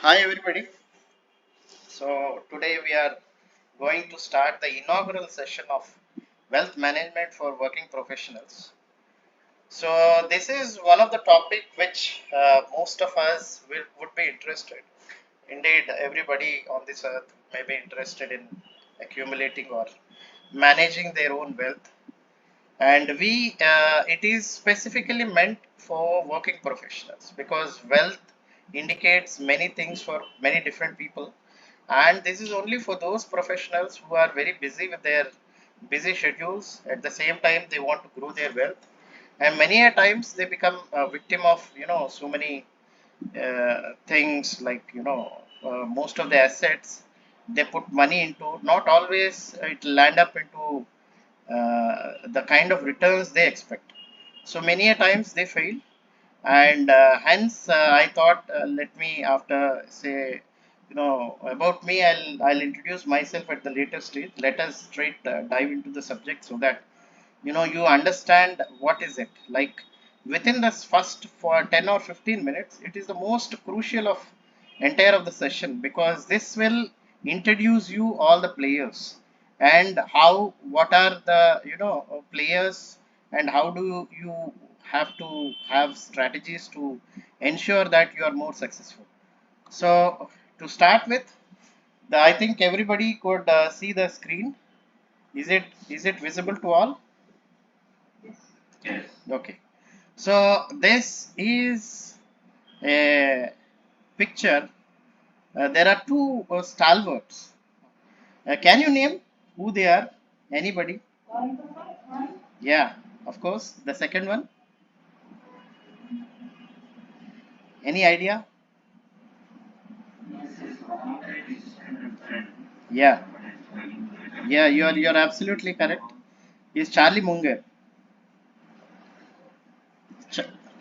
Hi everybody. So today we are going to start the inaugural session of wealth management for working professionals. So this is one of the topic which most of us would be interested. Indeed, everybody on this earth may be interested in accumulating or managing their own wealth. And it is specifically meant for working professionals because wealth indicates many things for many different people, and this is only for those professionals who are very busy with their busy schedules. At the same time, they want to grow their wealth, and many a times they become a victim of so many things like most of the assets they put money into, not always it land up into the kind of returns they expect. So many a times they fail, and hence I thought, let me after say about me, I'll introduce myself at the later stage. Let us straight dive into the subject so that you understand what is it like within this first for 10 or 15 minutes. It is the most crucial of entire of the session because this will introduce you all the players and how what are the players, and how do you have to have strategies to ensure that you are more successful. So to start with, I think everybody could see the screen. Is it visible to all? Okay. So this is a picture. There are two stalwarts. Can you name who they are? Anybody? Yeah, of course. The second one. Any idea? Yeah, yeah. You're absolutely correct. Is Charlie Munger,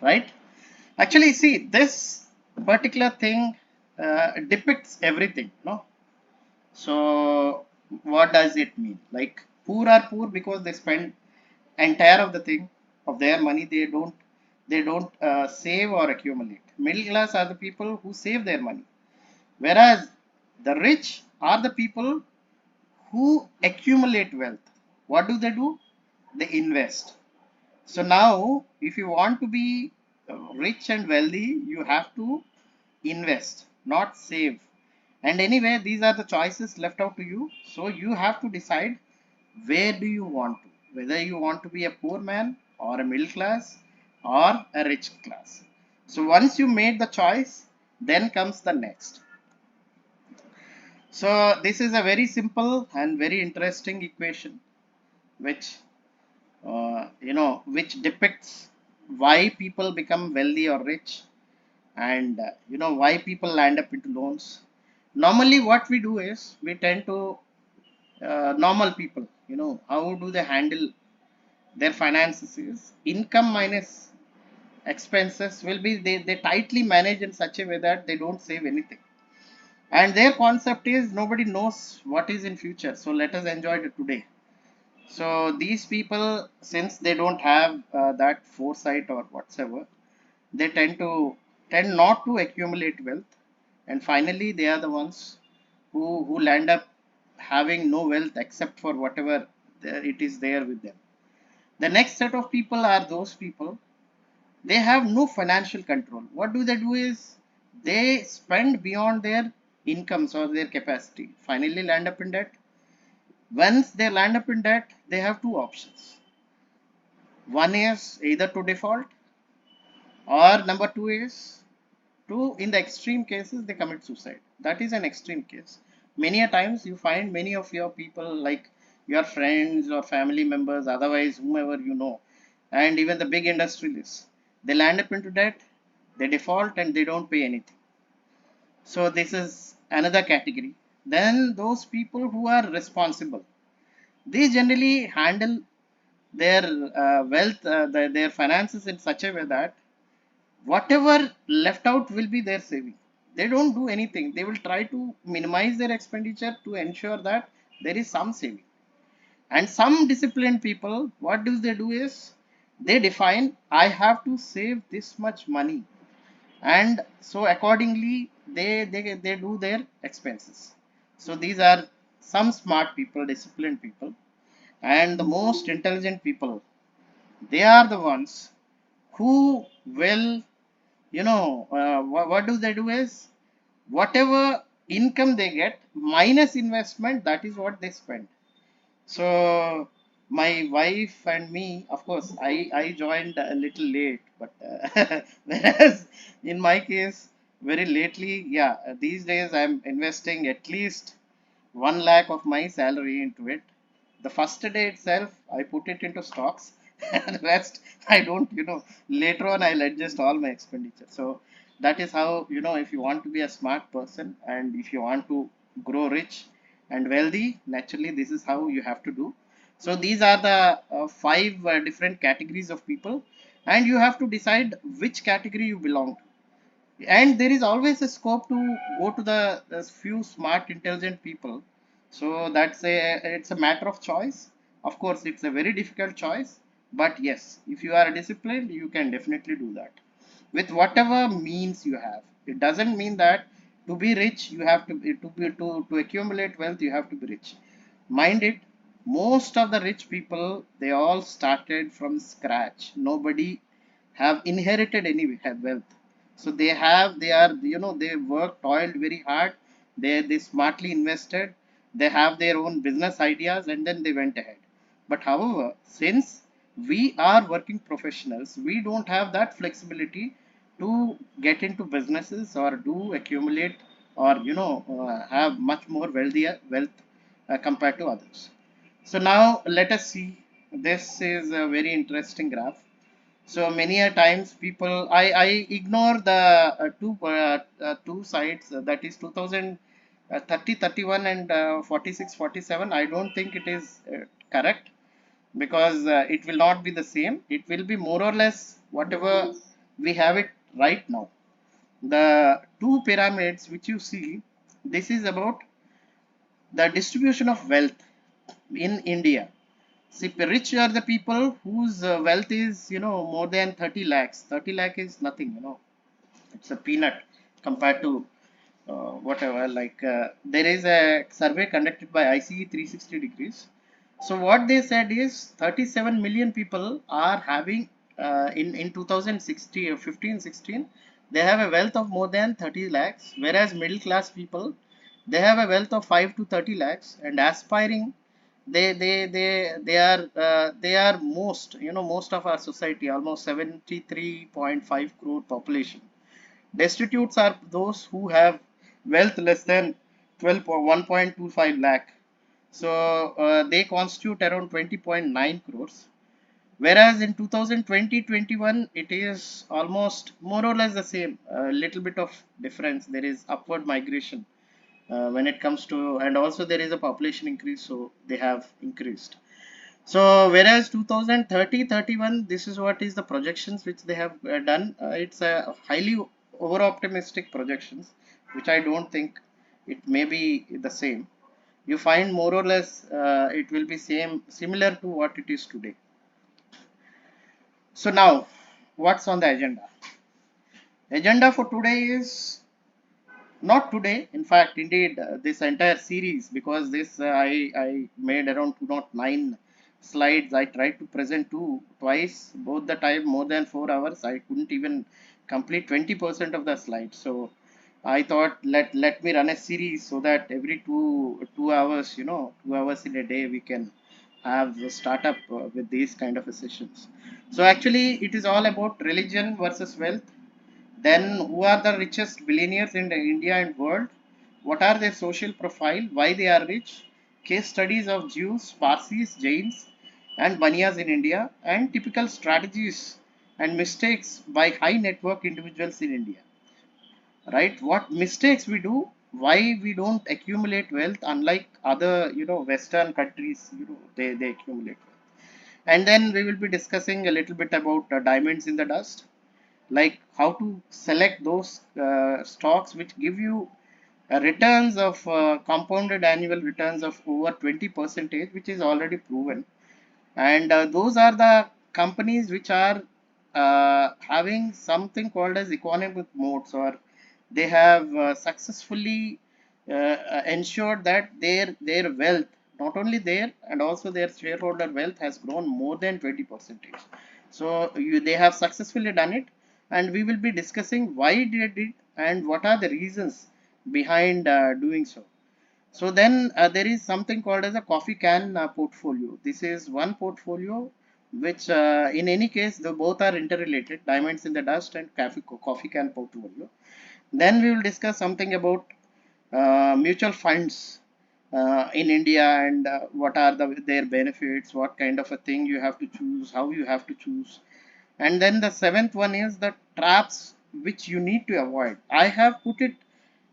right? Actually, see this particular thing depicts everything. No. So what does it mean? Like poor are poor because they spend entire of the thing of their money. They don't save or accumulate. Middle class are the people who save their money, whereas the rich are the people who accumulate wealth. What do? They invest. So now, if you want to be rich and wealthy, you have to invest, not save. And anyway, these are the choices left out to you. So you have to decide where do you want to, whether you want to be a poor man or a middle class or a rich class. So once you made the choice, then comes the next. So this is a very simple and very interesting equation, which which depicts why people become wealthy or rich, and why people land up into loans. Normally what we do is we tend to normal people, how do they handle their finances is income minus expenses will be they tightly manage in such a way that they don't save anything, and their concept is nobody knows what is in future, so let us enjoy it today. So these people, since they don't have that foresight or whatsoever, they tend not to accumulate wealth, and finally they are the ones who land up having no wealth except for whatever it is there with them. The next set of people are those people, they have no financial control. What do is they spend beyond their incomes or their capacity, finally land up in debt. Once they land up in debt, they have two options. One is either to default, or number two is to, in the extreme cases, they commit suicide. That is an extreme case. Many a times you find many of your people, like your friends or family members, otherwise whomever you know, and even the big industrialists, they land up into debt, they default, and they don't pay anything. So this is another category. Then those people who are responsible, they generally handle their wealth, their finances in such a way that whatever left out will be their saving. They don't do anything. They will try to minimize their expenditure to ensure that there is some saving. And some disciplined people, what do they do is they define, I have to save this much money, and so accordingly they do their expenses. So these are some smart people, disciplined people, and the most intelligent people. They are the ones who will, what do they do is, whatever income they get minus investment, that is what they spend. So my wife and me, of course, I joined a little late, but whereas in my case, very lately, yeah, these days I'm investing at least 1 lakh of my salary into it. The first day itself, I put it into stocks, and the rest I don't. Later on, I'll adjust all my expenditure. So that is how, if you want to be a smart person and if you want to grow rich and wealthy, naturally, this is how you have to do. So these are the five different categories of people, and you have to decide which category you belong to. And there is always a scope to go to the few smart intelligent people. So it's a matter of choice. Of course, it's a very difficult choice, but yes, if you are disciplined, you can definitely do that with whatever means you have. It doesn't mean that to be rich you have to accumulate wealth you have to be rich. Mind it, most of the rich people, they all started from scratch. Nobody have inherited any wealth. So they work, toiled very hard. They smartly invested. They have their own business ideas, and then they went ahead. But however, since we are working professionals, we don't have that flexibility to get into businesses or do accumulate, or have much more wealth compared to others. So now let us see. This is a very interesting graph. So many a times people, I ignore the two sides, that is 2030, 31 and 46, 47. I don't think it is correct, because it will not be the same. It will be more or less whatever we have it right now. The two pyramids which you see, this is about the distribution of wealth in India. See, rich are the people whose wealth is, more than 30 lakhs. 30 lakh is nothing. It's a peanut compared to whatever. Like, there is a survey conducted by ICE 360 degrees. So what they said is 37 million people are having, in 2016 or 15, 16, they have a wealth of more than 30 lakhs, whereas middle class people, they have a wealth of 5 to 30 lakhs, and aspiring, they are most of our society, almost 73.5 crore population. Destitutes are those who have wealth less than 1.25 lakh. So they constitute around 20.9 crores. Whereas in 2020-21, it is almost more or less the same. A little bit of difference. There is upward migration when it comes to, and also there is a population increase, so they have increased. So whereas 2030-31, this is what is the projections which they have done. It's a highly over optimistic projections, which I don't think it may be the same. You find more or less it will be similar to what it is today. So now, what's on the agenda? Agenda for today is not today, in fact, indeed, this entire series, because this I made around 209 slides. I tried to present twice, both the time more than 4 hours. I couldn't even complete 20% of the slides. So I thought, let me run a series so that every 2 hours, 2 hours in a day, we can have a startup with these kind of sessions. So actually, it is all about religion versus wealth. Then, who are the richest billionaires in India and world? What are their social profile? Why they are rich? Case studies of Jews, Parsis, Jains, and Banias in India, and typical strategies and mistakes by high network individuals in India. Right? What mistakes we do? Why we don't accumulate wealth, unlike other, Western countries? They accumulate wealth. And then we will be discussing a little bit about diamonds in the dust, like how to select those stocks which give you returns of compounded annual returns of over 20 percentage, which is already proven. And those are the companies which are having something called as economic moats, or They have successfully ensured that their wealth, not only their and also their shareholder wealth, has grown more than 20%. So they have successfully done it, and we will be discussing why they did it and what are the reasons behind doing so. So then there is something called as a coffee can portfolio. This is one portfolio which, in any case, the both are interrelated: diamonds in the dust and coffee can portfolio. Then we will discuss something about mutual funds in India, and what are their benefits, what kind of a thing you have to choose, how you have to choose. And then the seventh one is the traps which you need to avoid. I have put it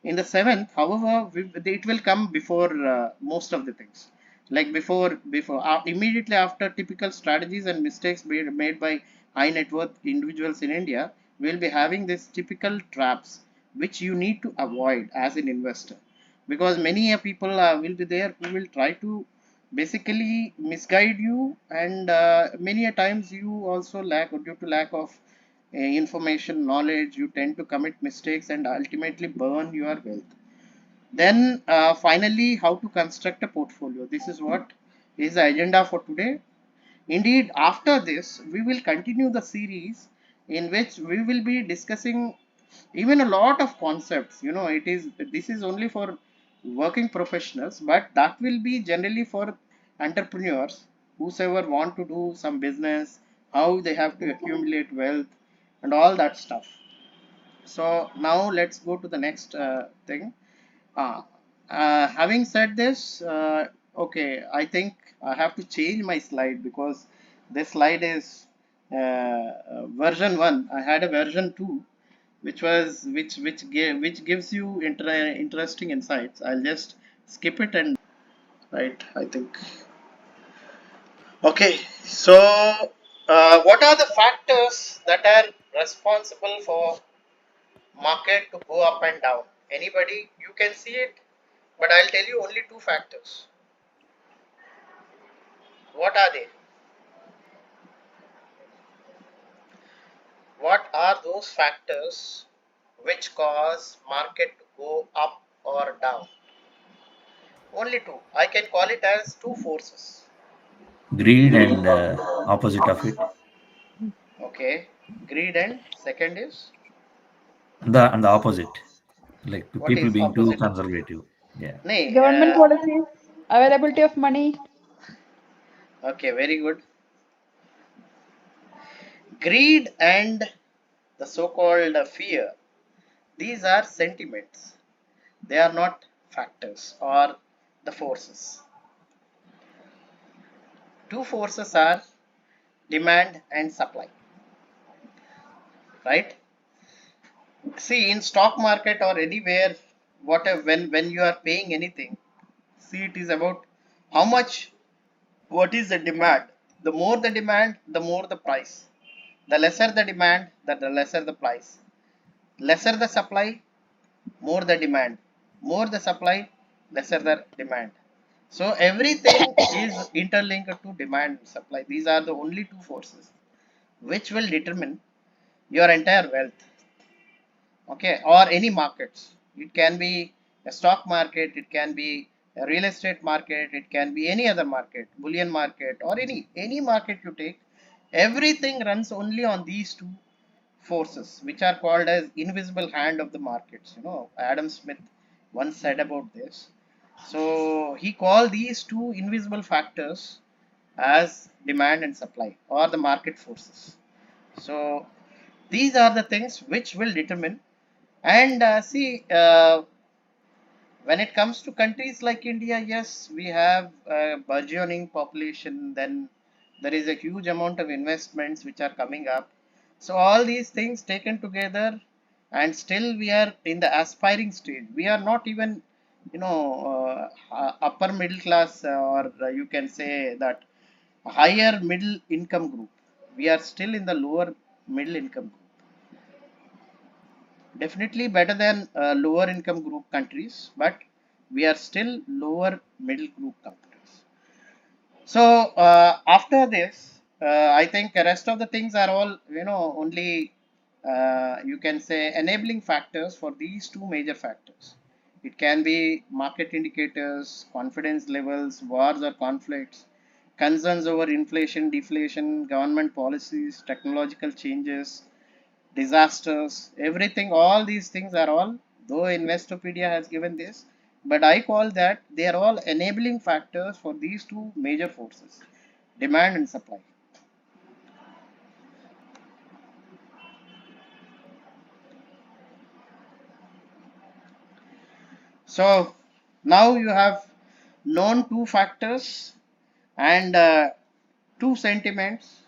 in the seventh. However, it will come before most of the things. Like immediately after typical strategies and mistakes made by high net worth individuals in India, we will be having these typical traps which you need to avoid as an investor, because many people will be there who will try to basically misguide you, and many a times you also lack, or due to lack of information knowledge, you tend to commit mistakes and ultimately burn your wealth. Then finally, how to construct a portfolio. This is what is the agenda for today. Indeed, after this, we will continue the series in which we will be discussing even a lot of concepts. This is only for working professionals, but that will be generally for entrepreneurs, whosoever want to do some business, how they have to accumulate wealth, and all that stuff. So now let's go to the next thing. uh, Having said this, okay, I think I have to change my slide, because this slide is version 1. I had a version 2 which was which gives you interesting insights. I'll just skip it and right, I think. Okay, so what are the factors that are responsible for market to go up and down? Anybody? You can see it, but I'll tell you only two factors. What are they? What are those factors which cause market to go up or down? Only two. I can call it as two forces. Greed and opposite of it. Okay. Greed, and second is, And the opposite, like what people is being too opposite of greed? conservative. Yeah. Nay, Government policies, availability of money. okay, very good. Greed and the so-called fear. These are sentiments. They are not factors or the forces. Two forces are demand and supply, right? See, in stock market or anywhere, whatever, when you are paying anything, see, it is about how much, what is the demand. The more the demand, the more the price. The lesser the demand, the lesser the price. Lesser the supply, more the demand. More the supply, lesser the demand. So everything is interlinked to demand and supply. These are the only two forces which will determine your entire wealth. Okay, or any markets. It can be a stock market, it can be a real estate market, it can be any other market, bullion market, or any market you take. Everything runs only on these two forces, which are called as invisible hand of the markets. Adam Smith once said about this. So he called these two invisible factors as demand and supply, or the market forces. So these are the things which will determine. And see, when it comes to countries like India, yes, we have a burgeoning population. Then there is a huge amount of investments which are coming up. So all these things taken together, and still we are in the aspiring stage. We are not even, upper middle class, or you can say that higher middle income group. We are still in the lower middle income group. Definitely better than lower income group countries, but we are still lower middle group countries. So after this, I think the rest of the things are all, only you can say enabling factors for these two major factors. It can be market indicators, confidence levels, wars or conflicts, concerns over inflation, deflation, government policies, technological changes, disasters, everything. All these things are all, though Investopedia has given this, but I call that they are all enabling factors for these two major forces, demand and supply. So now you have known two factors and two sentiments,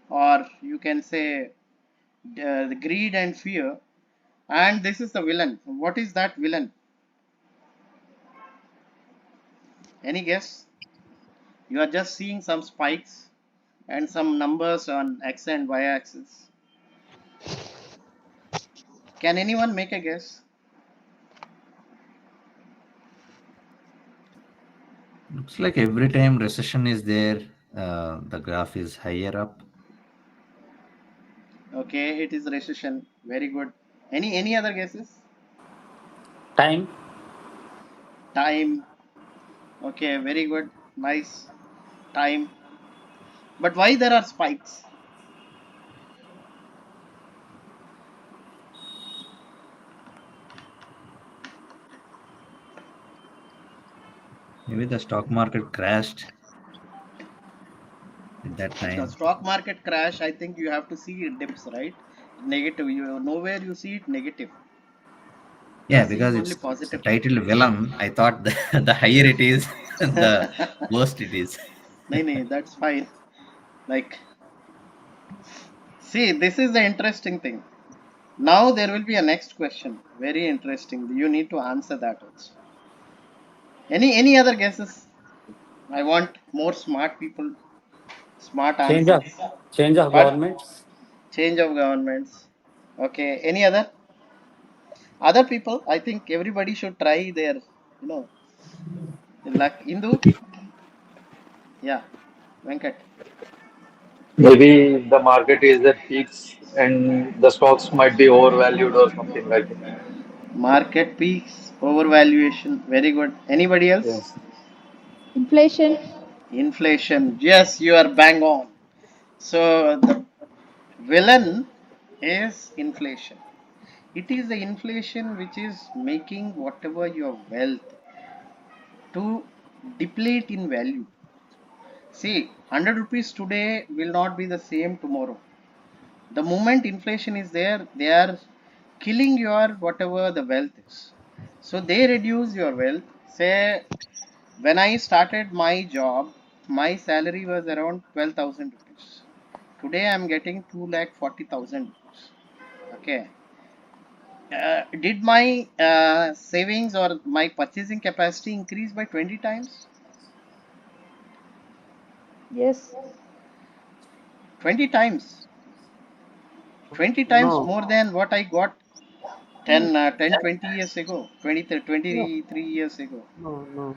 or you can say the greed and fear. And this is the villain. What is that villain? Any guess? You are just seeing some spikes and some numbers on x and y axis. Can anyone make a guess? Looks like every time recession is there, the graph is higher up. Okay, it is recession. Very good. Any other guesses? Time. Time. Okay, very good. Nice. Time. But why there are spikes? Maybe the stock market crashed at that The time. stock market crash, I think you have to see it dips, right? Negative. You nowhere you see it negative. You are Yeah, seeing because only it's positive. titled villain. I thought the higher it is, the worst it is. No, that's fine. Like, see, this is the interesting thing. Now there will be a next question. Very interesting. You need to answer that also. Any other guesses? I want more smart people, smart Change of answers. change of What? governments. Change of governments. Okay. Any other people? I think everybody should try their, luck. Indu. Yeah. Venkat. Maybe the market is at peaks and the stocks might be overvalued or something like that. Market peaks, overvaluation. Very good. Anybody else? Yes. Inflation. Inflation. Yes, you are bang on. So the villain is inflation. It is the inflation which is making whatever your wealth to deplete in value. See, 100 rupees today will not be the same tomorrow. The moment inflation is there, they are killing your whatever the wealth is. So they reduce your wealth. Say, when I started my job, my salary was around 12,000 rupees. Today I am getting 2,40,000 rupees. Okay. Did my savings or my purchasing capacity increase by 20 times? Yes. 20 times. 20 times No, more than what I got no, 20 years ago, no, 23 years ago. no, no.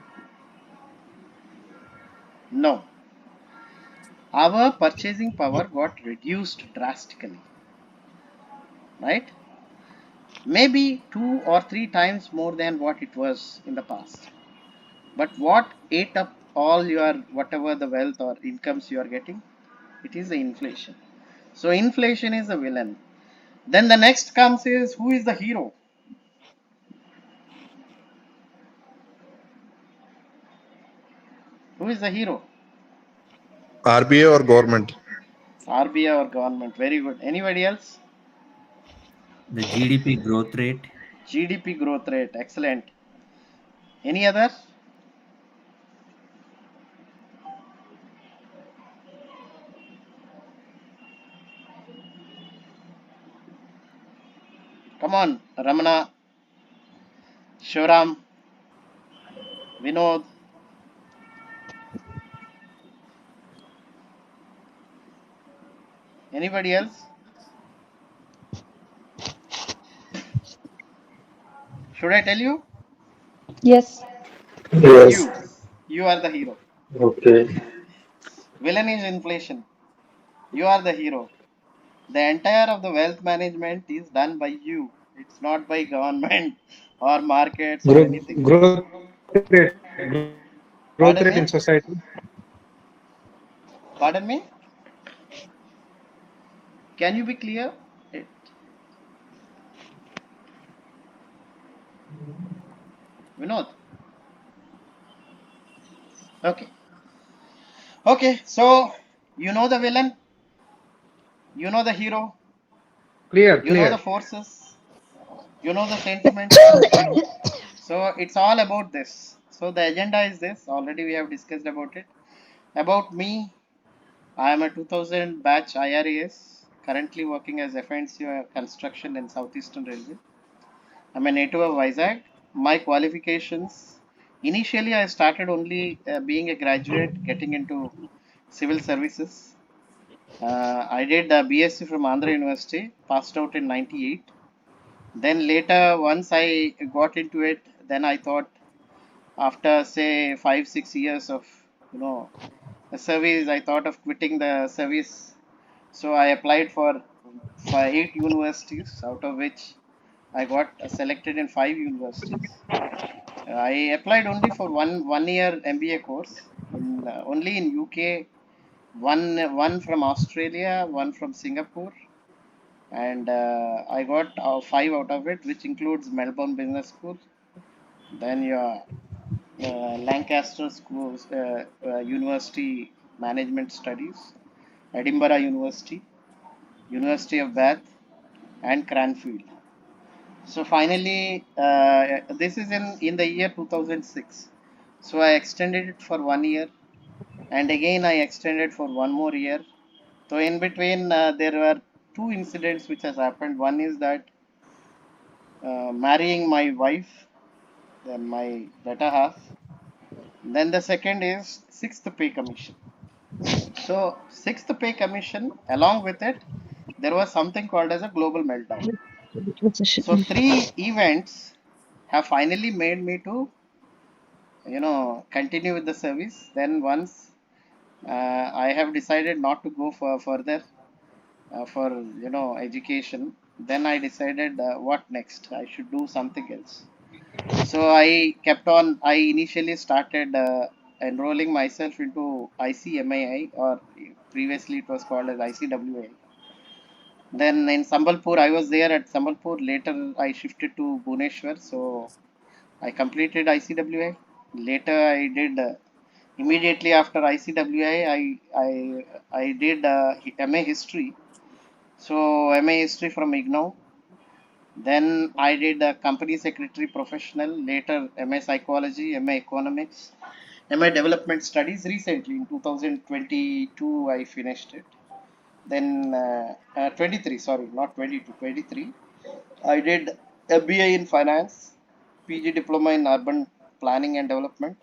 No, our purchasing power got reduced drastically, right? Maybe two or three times more than what it was in the past. But what ate up all your whatever the wealth or incomes you are getting? It is the inflation. So inflation is a villain. Then the next comes is who is the hero? Who is the hero? RBI or government? RBI or government? Very good. Anybody else? The GDP growth rate. GDP growth rate. Excellent. Any other? Come on, Ramana, Shivaram, Vinod. Anybody else? Should I tell you? Yes. Yes. You. You are the hero. Okay. Villain is inflation. You are the hero. The entire of the wealth management is done by you. It's not by government or markets or anything else. Growth rate in Pardon society. me? Pardon me? Can you be clear? It, Vinod. Okay. Okay. So you know the villain, you know the hero, Clear, you know the clear. forces, you know the sentiments. So it's all about this. So the agenda is this. Already we have discussed about it. About me, I am a 2000 batch IRAS, currently working as FNC construction in Southeastern Railway. I'm a native of Vizag. My qualifications, initially I started only being a graduate, getting into civil services. I did BSc from Andhra University, passed out in 98. Then later, once I got into it, then I thought after say 5 6 years of you know a service, I thought of quitting the service. So I applied for 8 universities, out of which I got selected in 5 universities. I applied only for one year MBA course in only in UK. One from Australia, one from Singapore, and I got five out of it, which includes Melbourne Business School, then your Lancaster Schools, University Management Studies, Edinburgh University, University of Bath, and Cranfield. So finally, this is in the year 2006. So I extended it for 1 year, and again I extended for one more year. So in between, there were two incidents which has happened. One is that marrying my wife, then my better half. Then the second is sixth pay commission. So sixth pay commission, along with it, there was something called as a global meltdown. So three events have finally made me to continue with the service. Then once I have decided not to go for further for education, then I decided what next I should do something else. So I kept on. I initially started enrolling myself into ICMAI, or previously it was called as ICWA. Then in Sambalpur, I was there at Sambalpur. Later I shifted to Bhubaneswar, so I completed ICWA. Later I did immediately after ICWA, I did MA History. So MA History from IGNOU. Then I did a company secretary professional. Later MA Psychology, MA Economics, MA Development Studies. Recently in 2022 I finished it. Then 23, sorry, not 22, 23. I did a BA in Finance, PG Diploma in Urban Planning and Development.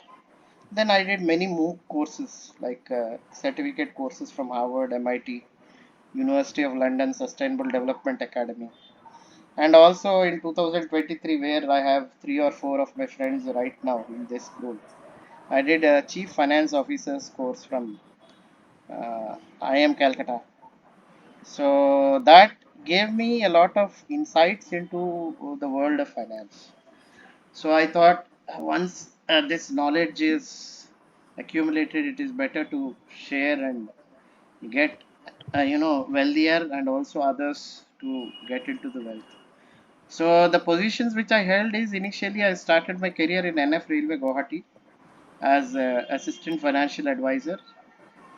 Then I did many more courses like certificate courses from Harvard, MIT, University of London Sustainable Development Academy. And also in 2023, where I have three or four of my friends right now in this group, I did a Chief Finance Officer's course from IM Calcutta. So that gave me a lot of insights into the world of finance. So I thought once this knowledge is accumulated, it is better to share and get wealthier, and also others to get into the wealth. So the positions which I held is, initially I started my career in NF Railway Guwahati as assistant financial advisor.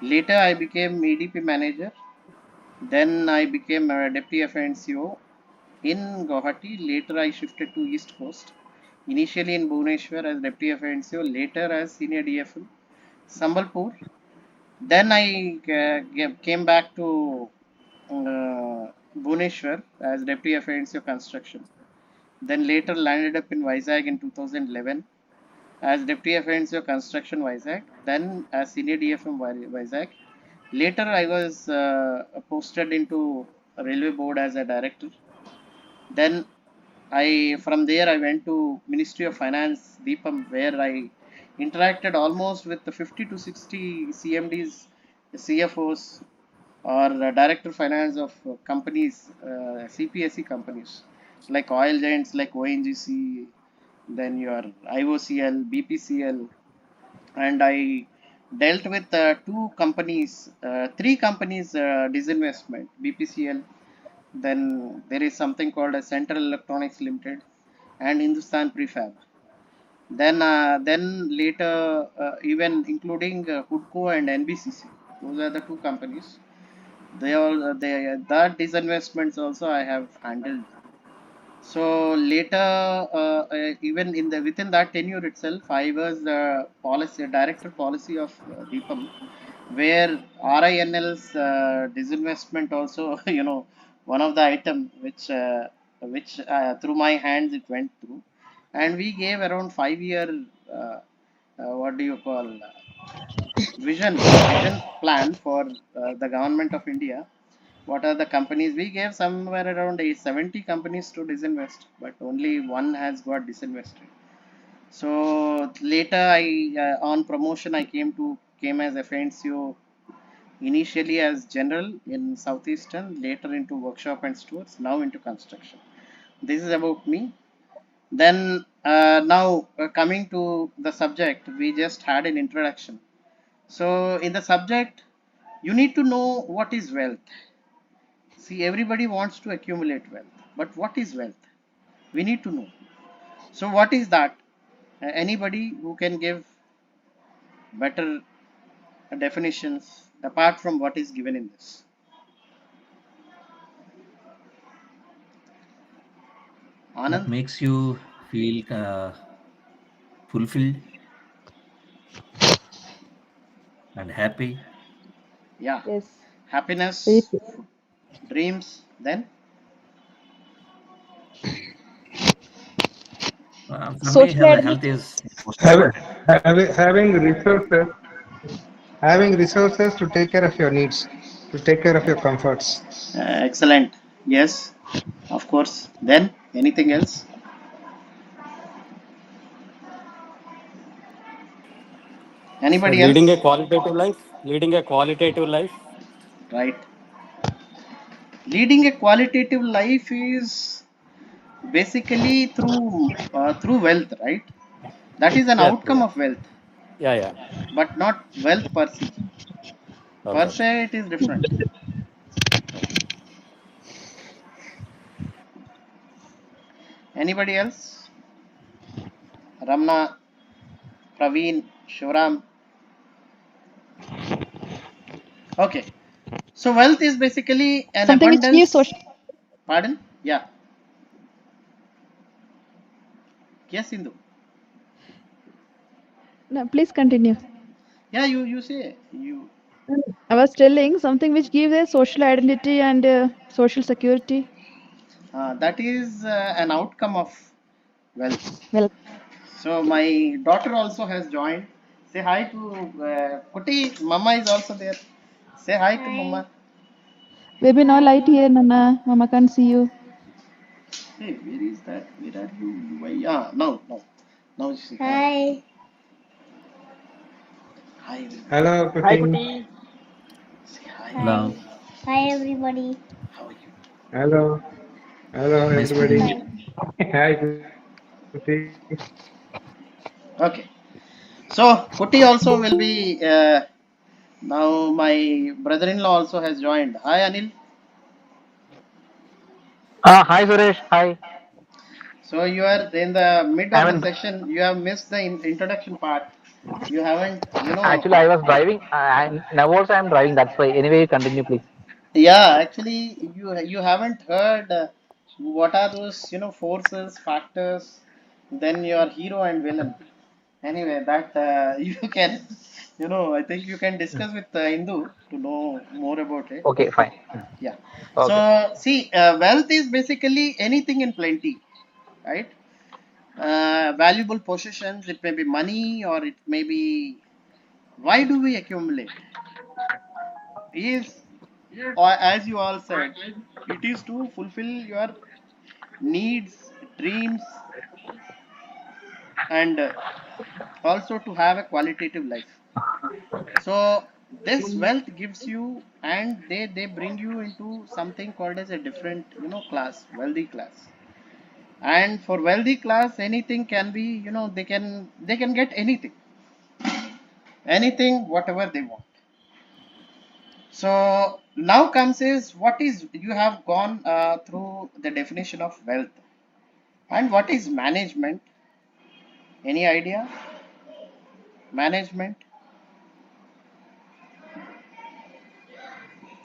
Later I became EDP manager. Then I became a deputy FNCO in Guwahati. Later I shifted to East Coast. Initially in Bhubaneswar as deputy FNCO. Later as senior DFM Sambalpur. Then I came back to Bhubaneswar as deputy FNCO construction. Then later landed up in Vizag in 2011 as Deputy FNCO Construction Vizag, then as Senior DFM Vizag. Later I was posted into Railway Board as a director. Then from there I went to Ministry of Finance, Deepam, where I interacted almost with the 50 to 60 CMDs, CFOs, or director finance of companies, CPSE companies like oil giants like ONGC, then your IOCL, BPCL, and I dealt with three companies disinvestment, BPCL. Then there is something called a Central Electronics Limited and Hindustan Prefab. Then later, even including Hudco and NBCC, those are the two companies. They all that disinvestments also I have handled. So later, even in the within that tenure itself, I was the policy director policy of Deepam, where RINL's disinvestment also, one of the item which through my hands it went through, and we gave around 5 year, what do you call, vision plan for the government of India. What are the companies we gave? Somewhere around 70 companies to disinvest, but only one has got disinvested. So later, I on promotion I came as FNCO, initially as general in Southeastern, later into workshop and stores, now into construction. This is about me. Then now, coming to the subject, we just had an introduction. So in the subject, you need to know what is wealth. See, everybody wants to accumulate wealth, but what is wealth? We need to know. So, what is that? Anybody who can give better definitions apart from what is given in this? What Anand? makes you feel fulfilled and happy? Yeah. Yes. Very Happiness, true. dreams, then For me, Social health identity. is most Having, important. having resources to take care of your needs, to take care of your comforts. excellent. Yes, of course. Then anything else? So Anybody leading a else? qualitative life, leading a qualitative life. Right. Leading a qualitative life is basically through wealth, right? That is an Yes, outcome yes. of wealth, Yeah, yeah. but not wealth per se. Per Okay. se, it is different. Anybody else? Ramna, Praveen, Shivram. Okay. So wealth is basically an Something which gives abundance. social. Pardon? Yeah. Yes, Indu. No, please continue. Yeah, you say you. I was telling something which gives a social identity and social security. That is an outcome of wealth. Well, So my daughter also has joined. Say hi to Kuti. Mama is also there. Say hi to Mama. baby, no light here, Nana. Mama can't see you. Hey, where is that? Where are you? Why? Ah, no, no. Now she. Hi. Hi, everybody. Hello, Hi, Putin. Kuti. Say hi. Hello, Hi. Hi, everybody. How are you? Hello. Hello, nice everybody. meeting you. Fine. Hi, Putin. Okay. So, Kuti also will be. Now, my brother in law also has joined. Hi, Anil. Hi Suresh. Hi. So, you are in the mid of I'm the in. session. You have missed the introduction part. You haven't. Actually, I was driving. Now also I'm driving. That's why. Anyway, continue, please. Yeah, actually, you haven't heard what are those forces, factors, then your hero and villain. Anyway, that you can, I think you can discuss with Indu to know more about it. Okay, fine. Yeah. Okay. So see, wealth is basically anything in plenty, right? Valuable possessions. It may be money or it may be. Why do we accumulate? Is, or as you all said, it is to fulfill your needs, dreams, and also to have a qualitative life. So This wealth gives you, and they bring you into something called as a different, class, wealthy class. And for wealthy class, anything can be, they can get anything, whatever they want. So now comes is, what is, you have gone through the definition of wealth, and what is management? Any idea? Management.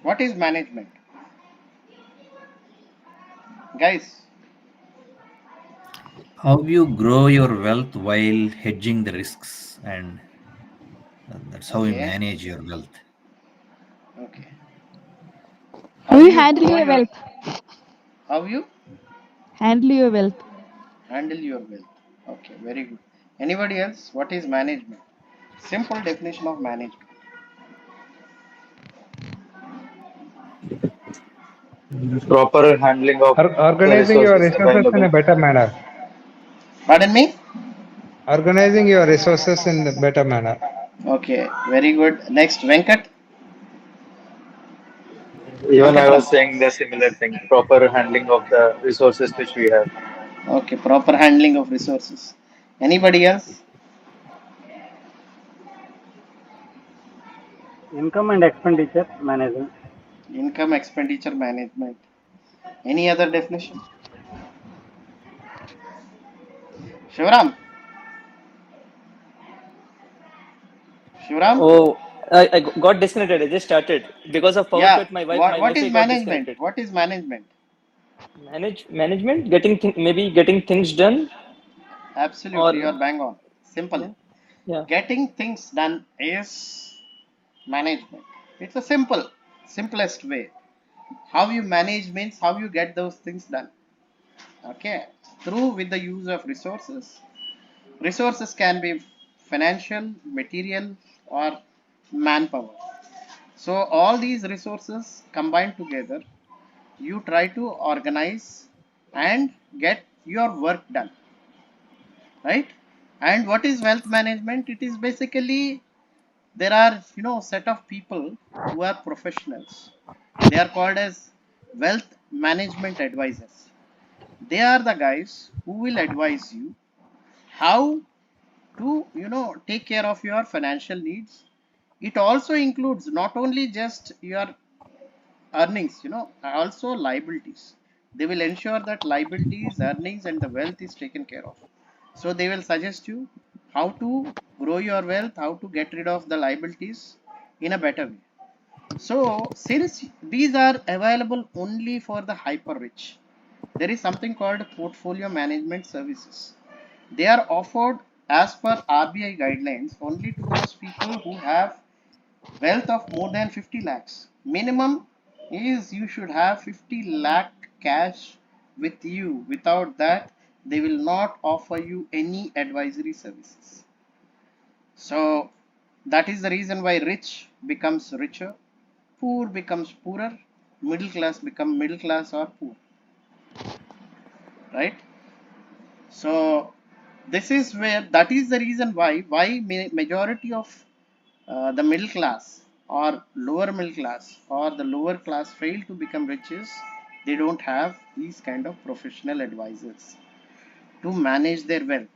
What is management, guys? How you grow your wealth while hedging the risks, and that's how you Okay, manage your wealth. okay. How How you you handle grow your your, wealth? how you Handle your wealth. handle your wealth. Okay, very good. Anybody else? What is management? Simple definition of management. Proper handling of the Organizing your resources resources in available. a better manner. Pardon me? Organizing your resources in a better manner. Okay, very good. Next, Venkat. Even I Venkatram. was saying the similar thing, proper handling of the resources which we have. Okay, proper handling of resources. Anybody else? Income and expenditure management. Income expenditure management. Any other definition? Shivaram. Shivaram. Oh, I got disconnected. I just started because of power Yeah. cut. My What what Wi-Fi is got management? disconnected. What is management? Management, maybe getting things done, Absolutely, or you're bang on. Simple. yeah, yeah. Getting things done is management. It's a simplest way. How you manage means how you get those things done. Okay. Through with the use of resources. Resources can be financial, material, or manpower. So all these resources combined together, you try to organize and get your work done, right? And what is wealth management? It is basically, there are, set of people who are professionals. They are called as wealth management advisors. They are the guys who will advise you how to, take care of your financial needs. It also includes not only just your earnings, also liabilities. They will ensure that liabilities, earnings, and the wealth is taken care of. So they will suggest you how to grow your wealth, how to get rid of the liabilities in a better way. So since these are available only for the hyper rich, there is something called portfolio management services. They are offered as per RBI guidelines only to those people who have wealth of more than 50 lakhs. Minimum is you should have 50 lakh cash with you. Without that, they will not offer you any advisory services. So that is the reason why rich becomes richer, poor becomes poorer, middle class become middle class or poor, right? So this is where, that is the reason why majority of the middle class or lower middle class or the lower class fail to become riches. They don't have these kind of professional advisors to manage their wealth.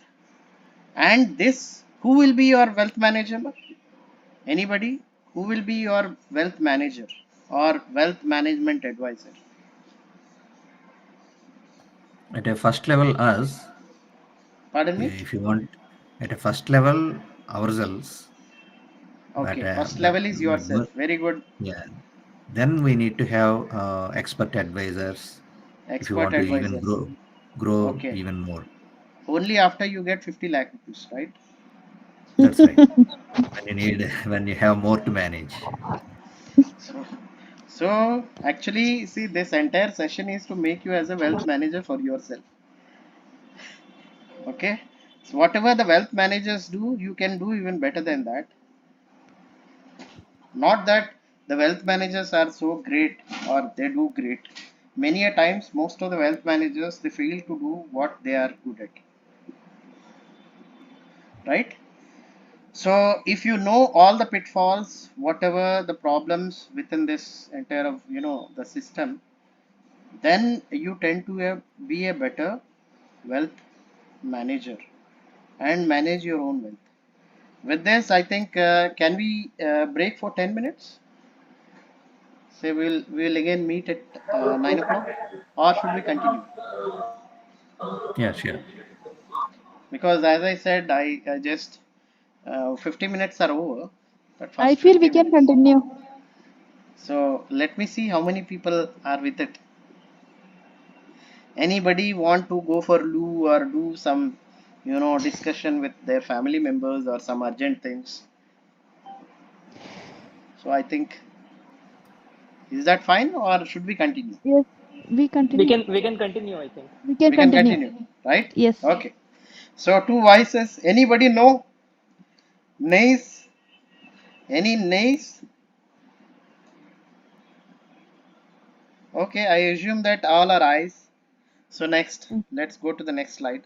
And this, who will be your wealth manager? Anybody? Who will be your wealth manager or wealth management advisor? At a first level, us, Pardon me? if you want, at a first level, ourselves, but Okay, first but level is but yourself. Very good. yeah, then we need to have expert advisors if you Expert want to even advisors. grow Okay, even more. only after you get 50 lakh rupees, right? That's right. When you need when you have more to manage. So, so actually, see, this entire session is to make you as a wealth manager for yourself. Okay. So whatever the wealth managers do, you can do even better than that. Not that the wealth managers are so great or they do great. Many a times, most of the wealth managers, they fail to do what they are good at. Right. So if you know all the pitfalls, whatever the problems within this entire of the system, then you tend to be a better wealth manager and manage your own wealth. With this, I think can we break for 10 minutes? Say we'll again meet at 9 o'clock, or should we continue? Yeah, sure. Because as I said, I just 50 minutes are over, but I first feel we 50 can minutes. continue. So let me see how many people are with it. Anybody want to go for loo or do some discussion with their family members or some urgent things? So I think, is that fine or should we continue? Yes, we continue. We can continue, I think. We can We can continue. continue, right? Yes. Okay. So two voices. Anybody know? Nays? Any nays? Okay, I assume that all are eyes. So next, let's go to the next slide.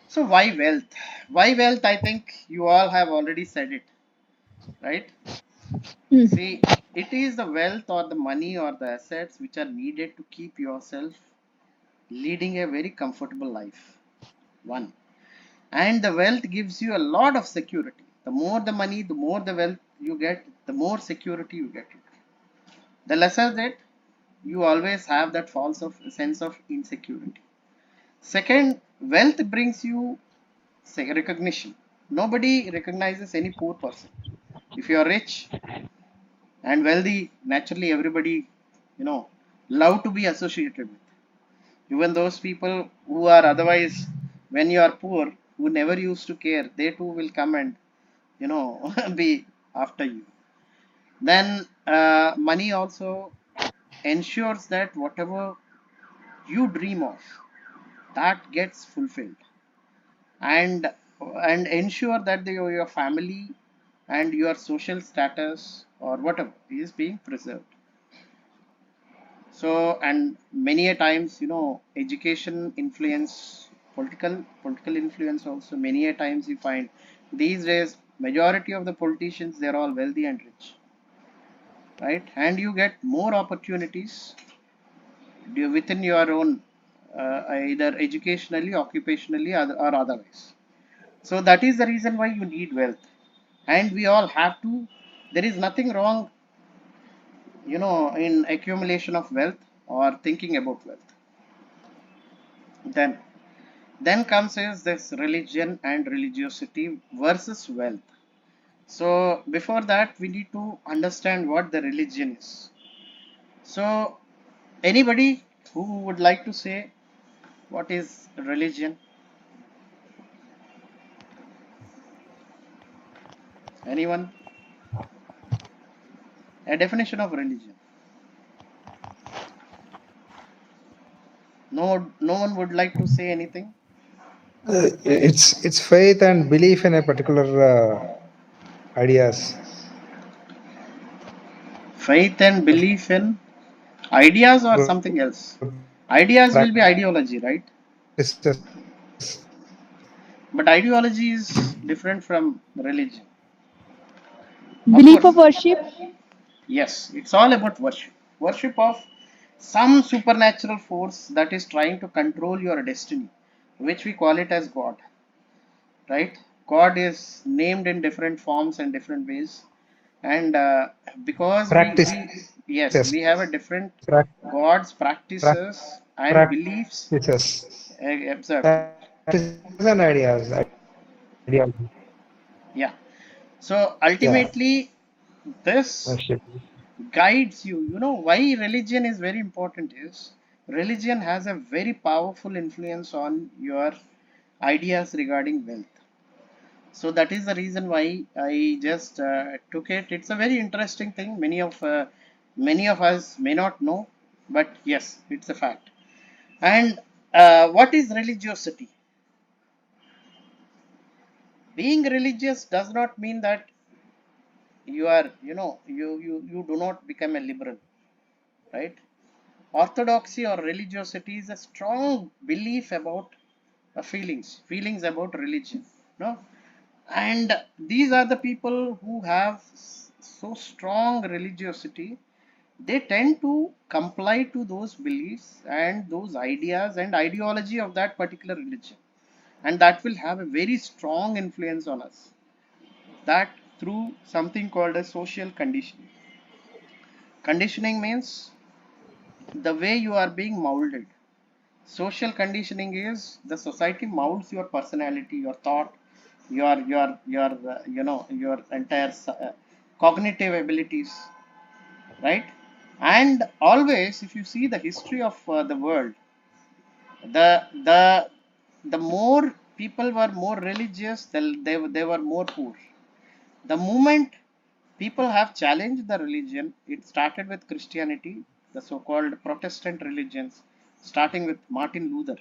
So why wealth? Why wealth? I think you all have already said it, right? Hmm. See, it is the wealth or the money or the assets which are needed to keep yourself leading a very comfortable life. One. And the wealth gives you a lot of security. The more the money, the more the wealth you get, the more security you get. The lesser that you always have that false of sense of insecurity. Second, wealth brings you recognition. Nobody recognizes any poor person. If you are rich and wealthy, naturally everybody, you know, love to be associated with. Even those people who are otherwise, when you are poor, who never used to care, they too will come and, be after you. Then money also ensures that whatever you dream of, that gets fulfilled, and ensure that your family and your social status or whatever is being preserved. So and many a times education influence, political influence also. Many a times you find these days majority of the politicians, they're all wealthy and rich, right? And you get more opportunities within your own, either educationally, occupationally, or otherwise. So that is the reason why you need wealth, and we all have to. There is nothing wrong, in accumulation of wealth or thinking about wealth. Then comes is this religion and religiosity versus wealth. So before that, we need to understand what the religion is. So anybody who would like to say what is religion? Anyone? A definition of religion. No one would like to say anything. It's faith and belief in a particular ideas. Faith and belief in ideas or Good something else. Ideas will be ideology, right? practices. But ideology is different from religion. Of Belief course. of worship. Yes, it's all about worship. Worship of some supernatural force that is trying to control your destiny, which we call it as God, right? God is named in different forms and different ways, and because we Practices. yes, we have a different Prac- gods, prac- practices, and beliefs. Practices. Exactly. Practices and ideas. Ideology. Yeah. So Yeah. ultimately, this Worship. guides you. You know why religion is very important is religion has a very powerful influence on your ideas regarding wealth. So that is the reason why I just took it. It's a very interesting thing. Many of us may not know, but yes, it's a fact. And what is religiosity? Being religious does not mean that you are, you do not become a liberal, right? Orthodoxy or religiosity is a strong belief about feelings about religion. No, and these are the people who have so strong religiosity. They tend to comply to those beliefs and those ideas and ideology of that particular religion, and that will have a very strong influence on us, that through something called as social conditioning. Conditioning means the way you are being molded. Social conditioning is the society molds your personality, your thought, your entire cognitive abilities, right? And always, if you see the history of the world, the the more people were more religious, they were more poor. The moment people have challenged the religion, it started with Christianity, the so-called Protestant religions, starting with Martin Luther.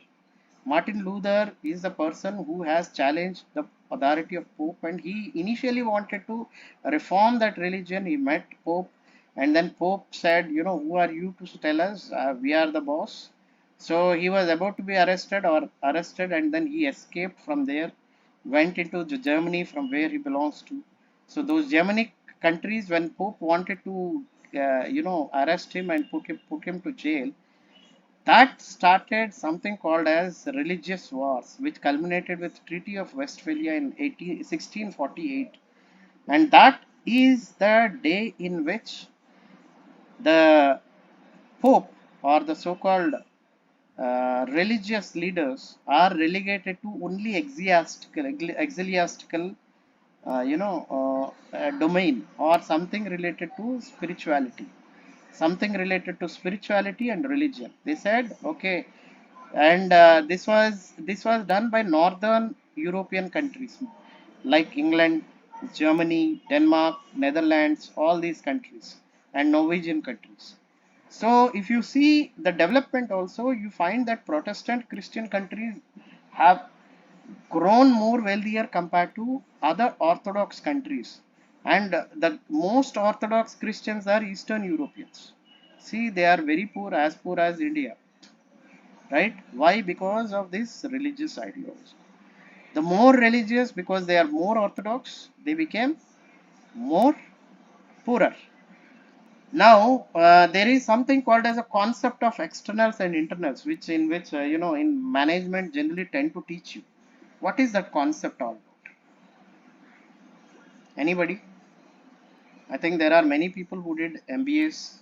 Martin Luther is the person who has challenged the authority of Pope, and he initially wanted to reform that religion. He met Pope, and then Pope said, "You know, who are you to tell us? We are the boss." So he was about to be arrested, and then he escaped from there, went into Germany from where he belongs to. So those Germanic countries, when Pope wanted to, arrest him and put him to jail, that started something called as religious wars, which culminated with Treaty of Westphalia in 1648. And that is the day in which the Pope, or the so-called religious leaders, are relegated to only ecclesiastical domain, or something related to spirituality, and religion. They said, okay, and this was done by northern European countries like England, Germany, Denmark, Netherlands, all these countries, and Norwegian countries. So if you see the development also, you find that Protestant Christian countries have grown more wealthier compared to other Orthodox countries. And the most Orthodox Christians are Eastern Europeans. See, they are very poor as India, right? Why? Because of this religious ideology. The more religious, because they are more Orthodox, they became more poorer. Now, there is something called as a concept of externals and internals, which in management generally tend to teach you. What is that concept all about? Anybody? I think there are many people who did MBAs.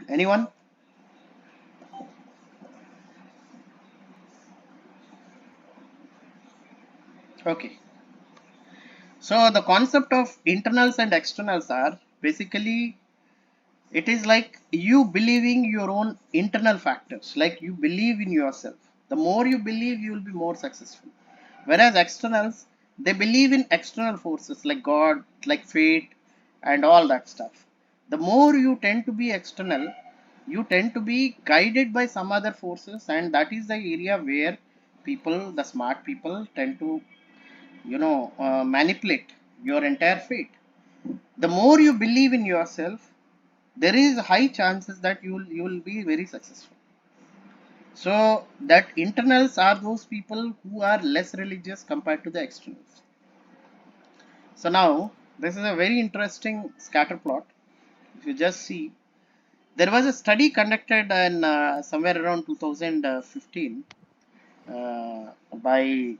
Anyone? Okay. So the concept of internals and externals are basically, it is like you believing your own internal factors, like you believe in yourself. The more you believe, you will be more successful. Whereas externals, they believe in external forces like God, like fate, and all that stuff. The more you tend to be external, you tend to be guided by some other forces, and that is the area where people, the smart people, tend to, manipulate your entire fate. The more you believe in yourself, there is high chances that you will be very successful. So that internals are those people who are less religious compared to the externals. So now this is a very interesting scatter plot. If you just see, there was a study conducted in somewhere around 2015 by,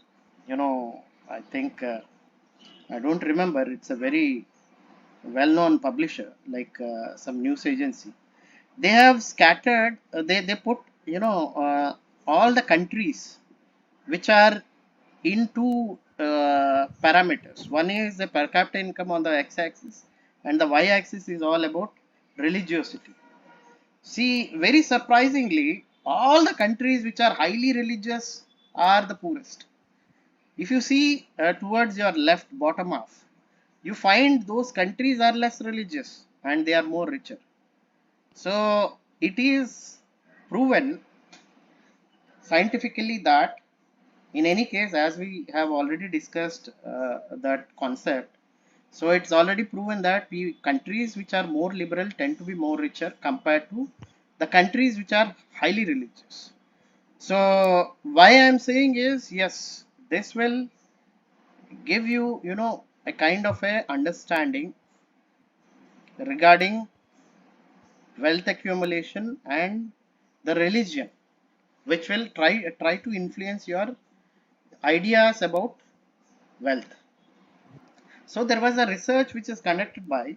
I think, I don't remember. It's a very well-known publisher, like some news agency. They have scattered. They put, all the countries which are into parameters. One is the per capita income on the x-axis, and the y-axis is all about religiosity. See, very surprisingly, all the countries which are highly religious are the poorest. If you see towards your left bottom half, you find those countries are less religious and they are more richer. So it is proven scientifically that, in any case, as we have already discussed that concept, So it's already proven that countries which are more liberal tend to be more richer compared to the countries which are highly religious. So why I'm saying is, yes, this will give you, a kind of a understanding regarding wealth accumulation and the religion, which will try to influence your ideas about wealth. So there was a research which is conducted by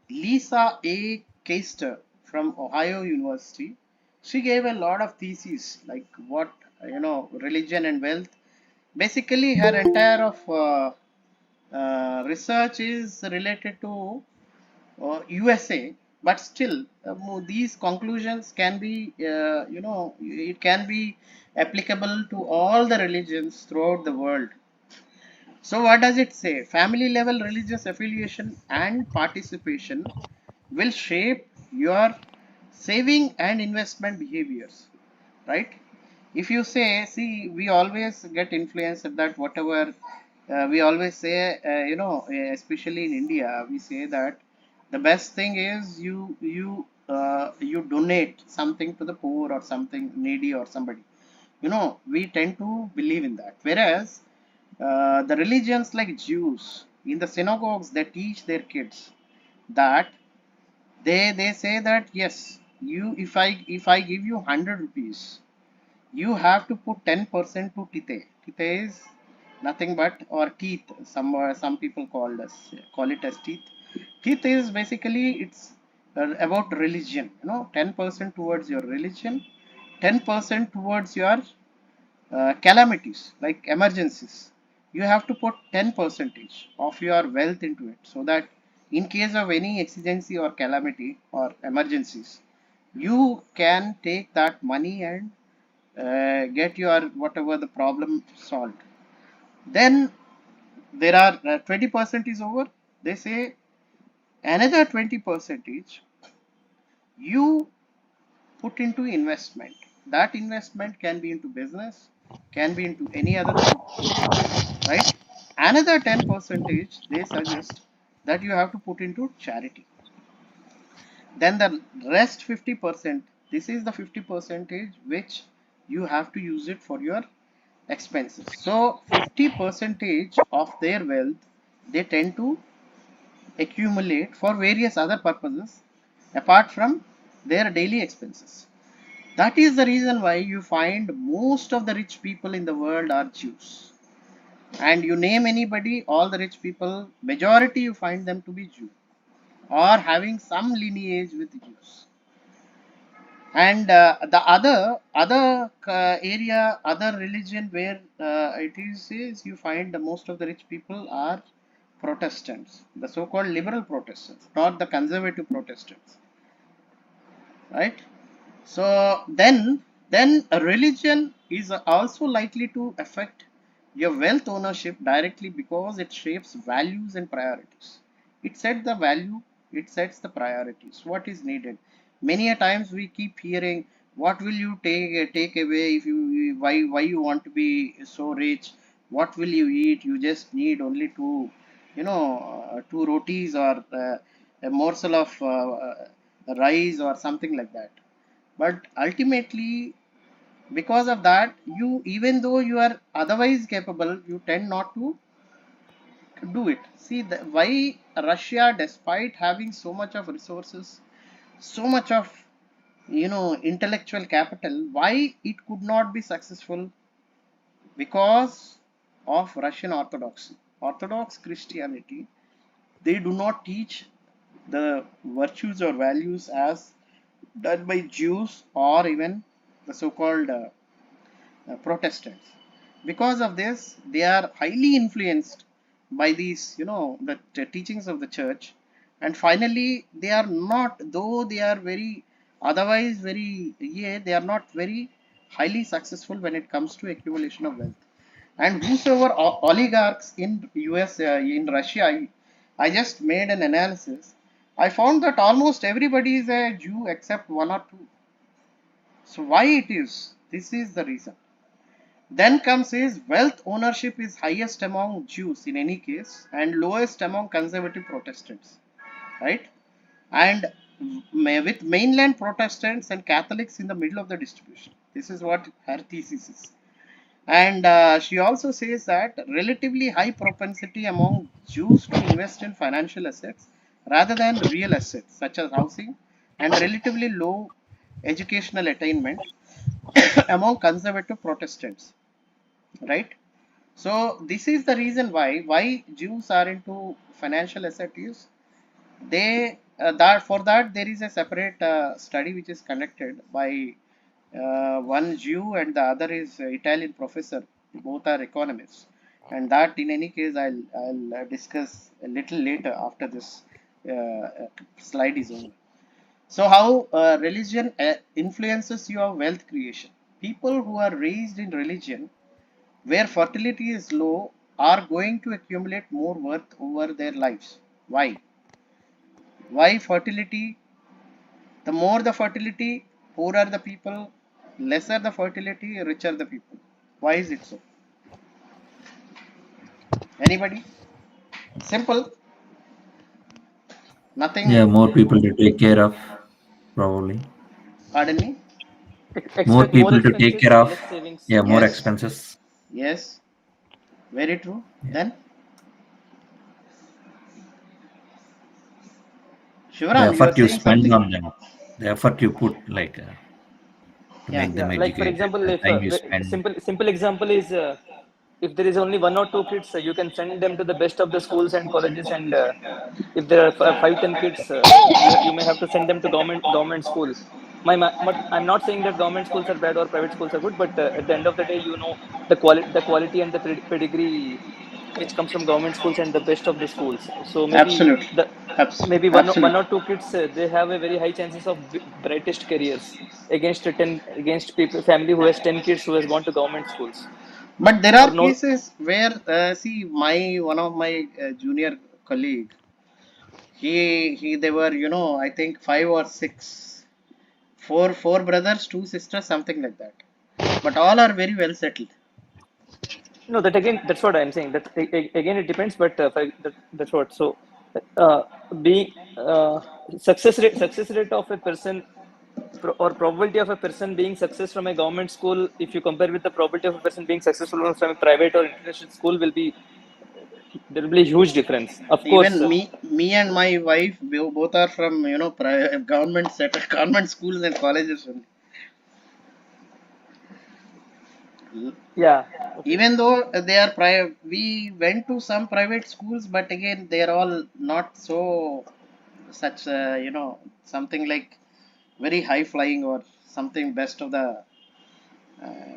Lisa A. Keister from Ohio University. She gave a lot of theses like what religion and wealth. Basically, her entire of research is related to USA, but still these conclusions can be it can be applicable to all the religions throughout the world. So what does it say? Family level religious affiliation and participation will shape your saving and investment behaviors, right? If you say, see, we always get influenced that whatever we always say, especially in India, we say that the best thing is you donate something to the poor or something needy or somebody. We tend to believe in that. Whereas the religions like Jews in the synagogues, they teach their kids that they say that yes, you if I give you 100 rupees, you have to put 10% to tithe. Tithe is nothing but or teeth. Some people call it as teeth. Teeth is basically it's about religion. 10% towards your religion, 10% towards your calamities like emergencies. You have to put 10 percentage of your wealth into it so that in case of any exigency or calamity or emergencies, you can take that money and get your whatever the problem solved. Then there are 20% is over. They say another 20 percentage you put into investment. That investment can be into business, can be into any other thing, right? Another 10 percentage they suggest that you have to put into charity. Then the rest 50%, this is the 50 percentage which you have to use it for your expenses. So 50 percentage of their wealth they tend to accumulate for various other purposes apart from their daily expenses. That is the reason why you find most of the rich people in the world are Jews. And you name anybody, all the rich people, majority you find them to be Jew or having some lineage with Jews. And the other area, other religion where is you find the most of the rich people are Protestants, the so-called liberal Protestants, not the conservative Protestants, right? So then a religion is also likely to affect your wealth ownership directly because it shapes values and priorities. It sets the value, it sets the priorities, what is needed. Many a times we keep hearing, what will you take away if you why you want to be so rich? What will you eat? You just need only two rotis or a morsel of rice or something like that. But ultimately, because of that, you even though you are otherwise capable, you tend not to do it. See why Russia, despite having so much of resources, so much of intellectual capital, why it could not be successful? Because of Russian Orthodoxy. Orthodox Christianity, they do not teach the virtues or values as done by Jews or even the so-called Protestants. Because of this, they are highly influenced by these, the teachings of the church. And finally, they are not, though they are very, otherwise very, yeah, they are not very highly successful when it comes to accumulation of wealth. And whosoever oligarchs in US, in Russia, I just made an analysis. I found that almost everybody is a Jew except one or two. So why it is? This is the reason. Then comes is wealth ownership is highest among Jews in any case and lowest among conservative Protestants, right? And with mainland Protestants and Catholics in the middle of the distribution. This is what her thesis is. And she also says that relatively high propensity among Jews to invest in financial assets rather than real assets such as housing, and relatively low educational attainment among conservative Protestants, right? So this is the reason why Jews are into financial asset use. They that for that there is a separate study which is conducted by one Jew and the other is Italian professor. Both are economists, and that in any case I'll discuss a little later after this slide is over. So how religion influences your wealth creation? People who are raised in religion where fertility is low are going to accumulate more wealth over their lives. Why? Why fertility? The more the fertility, poorer the people, lesser the fertility, richer the people. Why is it so? Anybody? Simple. Yeah, Nothing. more people to take care of, probably. Pardon me? More More people to take expenses, care of. less savings. Yeah, more Yes. expenses. Yes. Very true. Yeah. Then, The Shivaram, you are effort you saying spend something? on them, the effort you put, like to Yeah. make them Yeah, like for educated, example, the if time you spend. simple example is if there is only one or two kids, you can send them to the best of the schools and colleges, and if there are 5 10 kids, you may have to send them to government school. But I'm not saying that government schools are bad or private schools are good, but at the end of the day, the quality and the pedigree which comes from government schools and the best of the schools. So maybe Absolutely. the maybe one or Absolutely. two kids, they have a very high chances of brightest careers against 10 against people family who has 10 kids who has gone to government schools But there or are no. cases where, see, my one of my junior colleague, he they were, I think five or six, four brothers, two sisters, something like that. But all are very well settled. No, that again, that's what I'm saying. That again, it depends, but that's what. So, uh, being success rate of a person or probability of a person being success from a government school, if you compare with the probability of a person being successful from a private or international school, will be there will be a huge difference. Of course, Even me and my wife, we both are from government set government schools and colleges only. yeah, okay. Even though they are private, we went to some private schools, but again, they are all not so such something like very high flying or something best of the uh,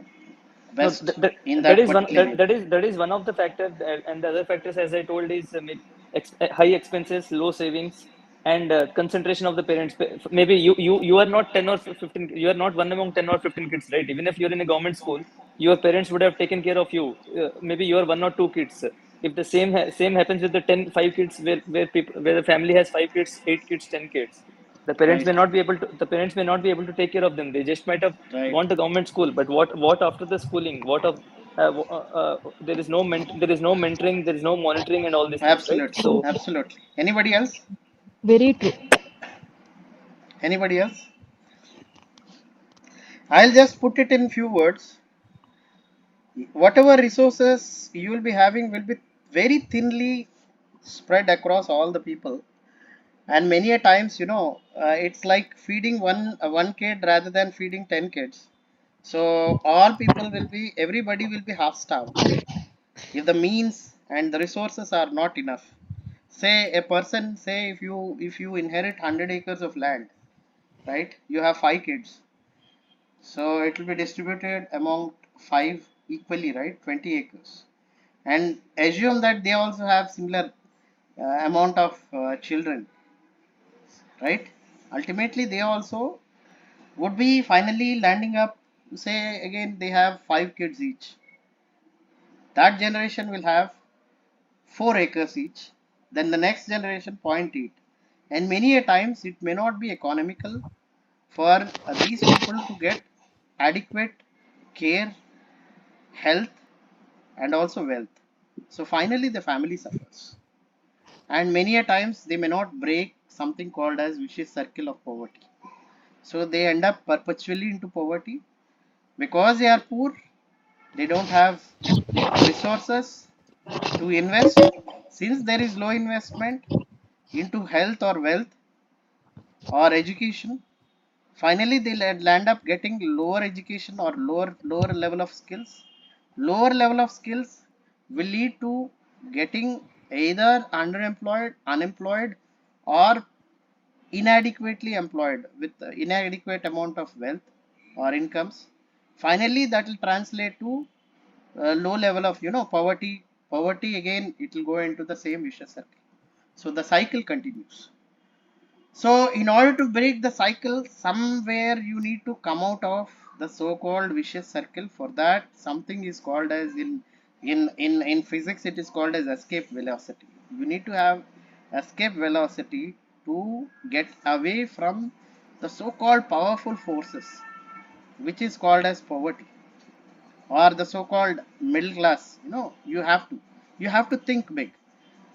No, best in that that is one particular area. that is one of the factors, and the other factors, as I told, is high expenses, low savings, and concentration of the parents. Maybe you are not 10 or 15. You are not one among 10 or 15 kids, right? Even if you're in a government school, your parents would have taken care of you. Maybe you are one or two kids. If the same happens with the 10 5 kids, where the family has 5 kids, 8 kids, 10 kids, Right, the parents may not be able to take care of them. They just might have right. gone to government school, but what after the schooling, what of there is no mentoring, there is no monitoring and all these things, right? Absolutely, True. So absolutely. Anybody else? Very true. Anybody else? I'll just put it in few words. Whatever resources you will be having will be very thinly spread across all the people, and many a times it's like feeding one kid rather than feeding 10 kids. So all people will be everybody will be half starved if the means and the resources are not enough. Say a person, say if you inherit 100 acres of land, right? You have 5 kids, so it will be distributed among 5 equally, right? 20 acres, and assume that they also have similar amount of children, right? Ultimately they also would be finally landing up, say again they have 5 kids each. That generation will have 4 acres each, then the next generation point 0.8, and many a times it may not be economical for these people to get adequate care, health, and also wealth. So finally, the family suffers. And many a times they may not break something called as vicious circle of poverty. So they end up perpetually into poverty because they are poor. They don't have resources to invest. Since there is low investment into health or wealth or education, finally they land up getting lower education or lower level of skills. Lower level of skills will lead to getting either underemployed, unemployed, or inadequately employed with inadequate amount of wealth or incomes. Finally that will translate to low level of poverty. Poverty again, it will go into the same vicious circle. So the cycle continues. So, in order to break the cycle, somewhere you need to come out of the so-called vicious circle. For that, something is called as in physics, it is called as escape velocity. You need to have escape velocity to get away from the so-called powerful forces, which is called as poverty or the so-called middle class. You have to think big.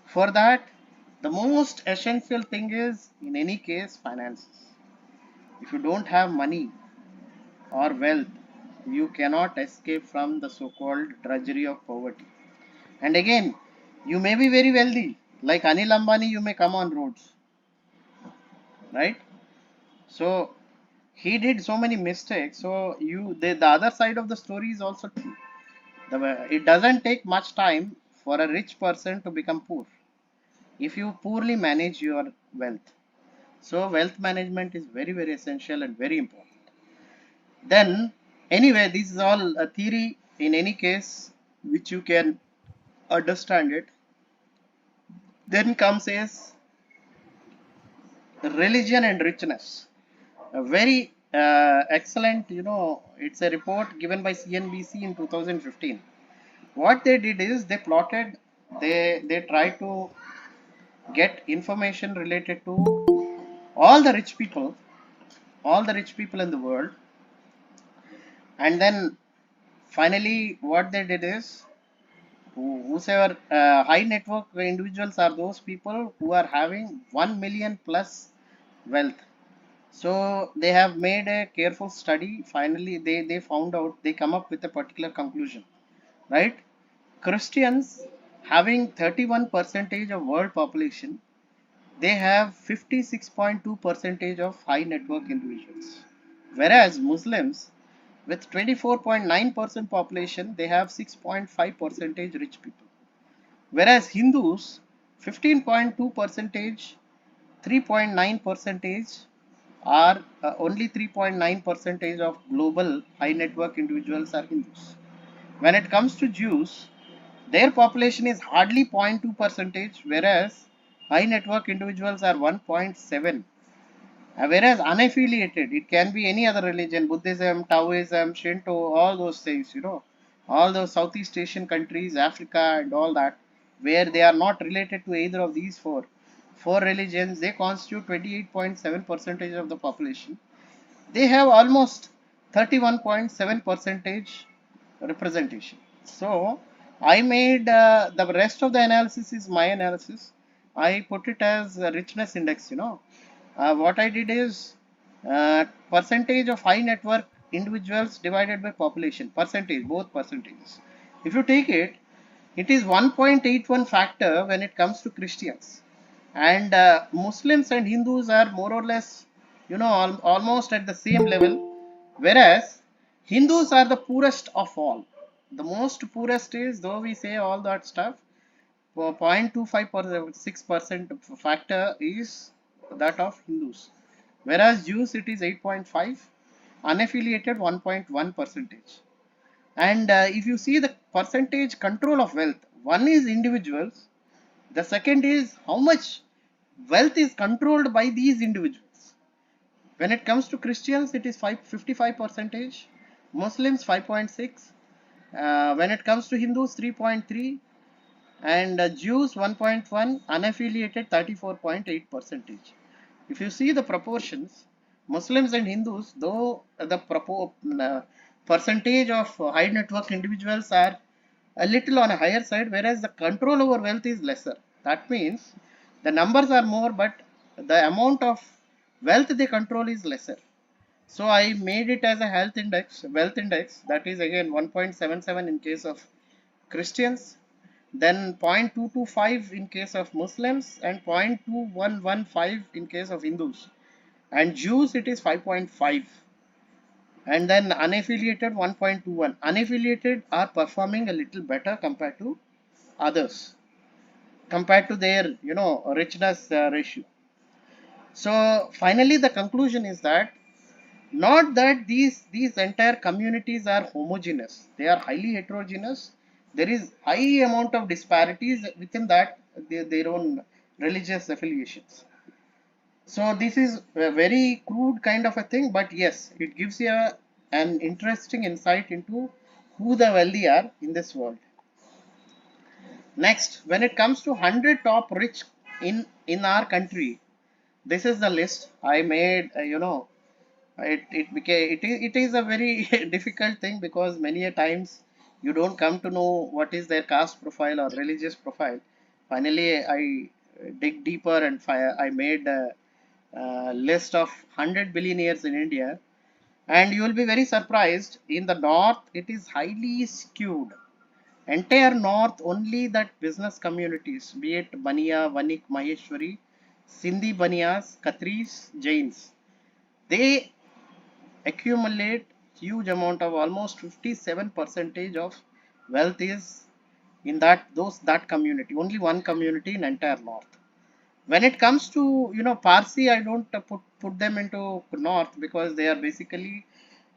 For that, the most essential thing is, in any case, finances. If you don't have money or wealth, you cannot escape from the so called drudgery of poverty. And again, you may be very wealthy, like Anil Ambani, you may come on roads, right? So he did so many mistakes. So the other side of the story is also true. It doesn't take much time for a rich person to become poor if you poorly manage your wealth. So wealth management is very, very essential and very important. Then anyway, this is all a theory in any case, which you can understand it. Then comes is religion and richness. A very excellent, it's a report given by CNBC in 2015. What they did is they plotted, they tried to get information related to all the rich people, all the rich people in the world, and then finally what they did is whosoever high network individuals are those people who are having 1 million plus wealth. So they have made a careful study. Finally they found out, they come up with a particular conclusion, right? Christians having 31 percentage of world population, they have 56.2 percentage of high network individuals, whereas Muslims with 24.9% population, they have 6.5 percentage rich people. Whereas Hindus, 15.2 percentage, 3.9 percentage are only 3.9 percentage of global high network individuals are Hindus. When it comes to Jews, their population is hardly 0.2 percentage, whereas high network individuals are 1.7. Whereas unaffiliated, it can be any other religion, Buddhism, Taoism, Shinto, all those things, all those Southeast Asian countries, Africa, and all that, where they are not related to either of these four religions, they constitute 28.7 percentage of the population. They have almost 31.7 percentage representation. So I made the rest of the analysis is my analysis. I put it as a richness index. What I did is percentage of high net worth individuals divided by population, percentage, both percentages. If you take it, it is 1.81 factor when it comes to Christians, and Muslims and Hindus are more or less, almost at the same level, whereas Hindus are the poorest of all. The most poorest is, though we say all that stuff, 0.25% factor is that of Hindus, whereas Jews it is 8.5, unaffiliated 1.1 percentage. And if you see the percentage control of wealth, one is individuals, the second is how much wealth is controlled by these individuals. When it comes to Christians, it is 55 percentage, Muslims 5.6, when it comes to Hindus 3.3, and Jews 1.1, unaffiliated 34.8 percentage. If you see the proportions, Muslims and Hindus, though the percentage of high net worth individuals are a little on a higher side, whereas the control over wealth is lesser. That means the numbers are more, but the amount of wealth they control is lesser. So I made it as a wealth index, that is again 1.77 in case of Christians, then 0.225 in case of Muslims, and 0.2115 in case of Hindus. And Jews it is 5.5, and then unaffiliated 1.21. Unaffiliated are performing a little better compared to others, compared to their richness ratio. So finally the conclusion is that not that these entire communities are homogeneous, they are highly heterogeneous. There is high amount of disparities within that, their own religious affiliations. So this is a very crude kind of a thing, but yes, it gives you an interesting insight into who the wealthy are in this world. Next, when it comes to 100 top rich in our country, this is the list I made. It is a very difficult thing, because many a times you don't come to know what is their caste profile or religious profile. Finally I dig deeper and I made a list of 100 billionaires in India, and you will be very surprised. In the north it is highly skewed. Entire north, only that business communities, be it Baniya, Vanik, Maheshwari, Sindhi Baniyas, Khatris, Jains, they accumulate huge amount of almost 57 percentage of wealth is in that community, only one community in entire north. When it comes to Parsi, I don't put them into north, because they are basically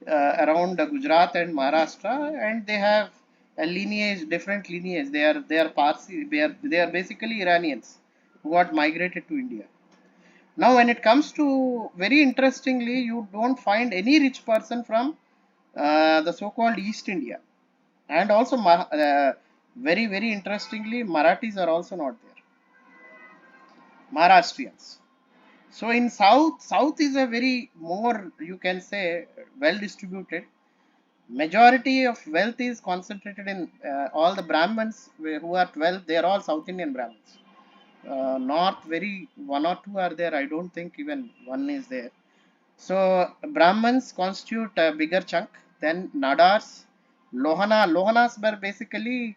around Gujarat and Maharashtra, and they have a lineage, different lineage. They are Parsi, they are basically Iranians who got migrated to India. Now, when it comes to, very interestingly, you don't find any rich person from the so-called East India, and also very very interestingly, Marathis are also not there, Maharashtrians. So in south is a very more, you can say, well distributed. Majority of wealth is concentrated in all the Brahmins who are 12. They are all South Indian Brahmins. North, very one or two are there. I don't think even one is there. So Brahmins constitute a bigger chunk. Then Nadars, Lohanas were basically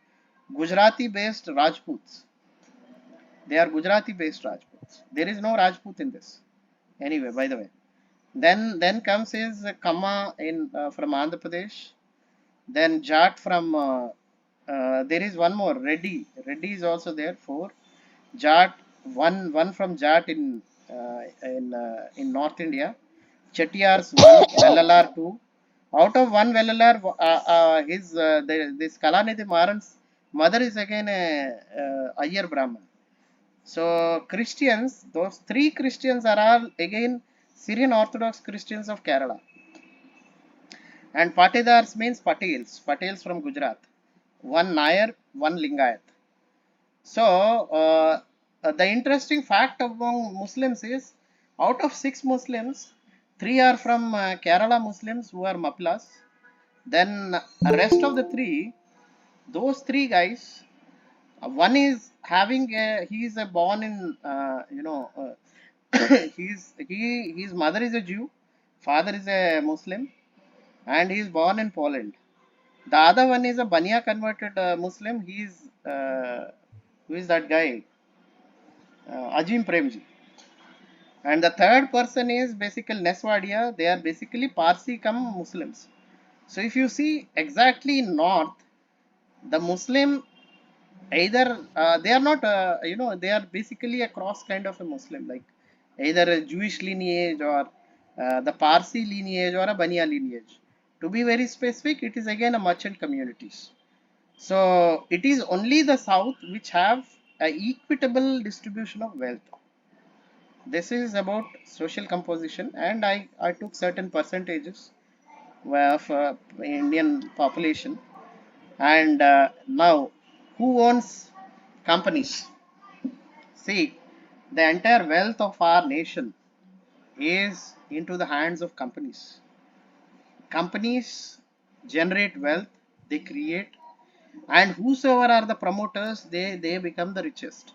Gujarati based Rajputs. They are Gujarati based Rajputs. There is no Rajput in this. Anyway, by the way. Then comes is Kama in from Andhra Pradesh. Then Jat from there is one more, Reddy. Reddy is also there. Four. Jat, one from Jat in North India. Chettiars one, Vellalar two. Out of one Vellalar, this Kalanidhi Maran's mother is again a Iyer Brahman. So Christians, those three Christians are all again Syrian Orthodox Christians of Kerala. And Patidars means Patels from Gujarat. One Nair, one Lingayat. So the interesting fact among Muslims is, out of 6 Muslims, 3 are from Kerala Muslims who are Maplas. Then rest of the 3, those 3 guys, one is having he is a born in his mother is a Jew, father is a Muslim, and he is born in Poland. The other one is a Bania converted Muslim. He is who is that guy? Ajim Premji. And the third person is basically Neswadia. They are basically Parsi come Muslims. So if you see exactly in north, the Muslim either they are not they are basically a cross kind of a Muslim, like either a Jewish lineage or the Parsi lineage or a Bania lineage. To be very specific, it is again a merchant communities. So it is only the south which have a equitable distribution of wealth. This is about social composition, and I took certain percentages of Indian population. And now, who owns companies? See, the entire wealth of our nation is into the hands of companies. Companies generate wealth, they create, and whosoever are the promoters, they become the richest.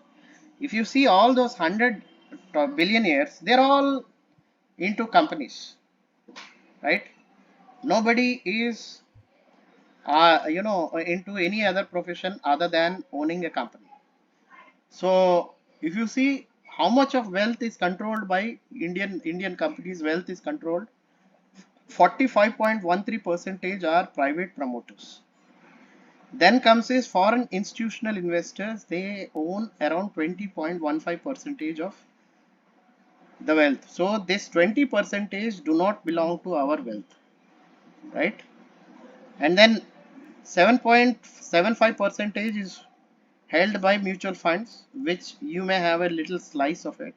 If you see all those 100 billionaires, they're all into companies, right? Nobody is into any other profession other than owning a company. So if you see how much of wealth is controlled by Indian companies, wealth is controlled. 45.13 percentage are private promoters. Then comes is foreign institutional investors. They own around 20.15 percentage of the wealth. So this 20 percentage do not belong to our wealth, right? And then 7.75 percentage is held by mutual funds, which you may have a little slice of it.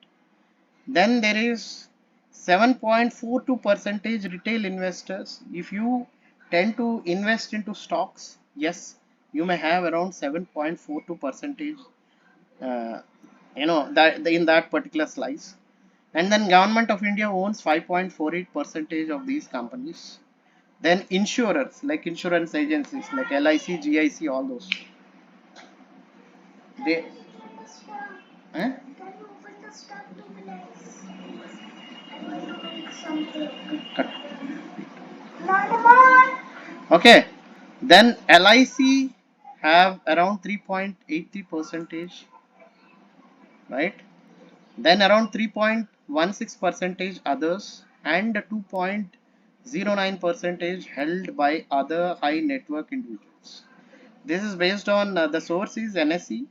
Then there is 7.42 percentage retail investors. If you tend to invest into stocks, yes, you may have around 7.42 percentage, uh, that in that particular slice. And then government of India owns 5.48 percentage of these companies. Then insurers like insurance agencies like LIC, GIC, all those. They, eh? Cut. Okay, then LIC have around 3.83 percentage, right? Then around 3.16 percentage others, and 2.09 percentage held by other high network individuals. This is based on the source is NSE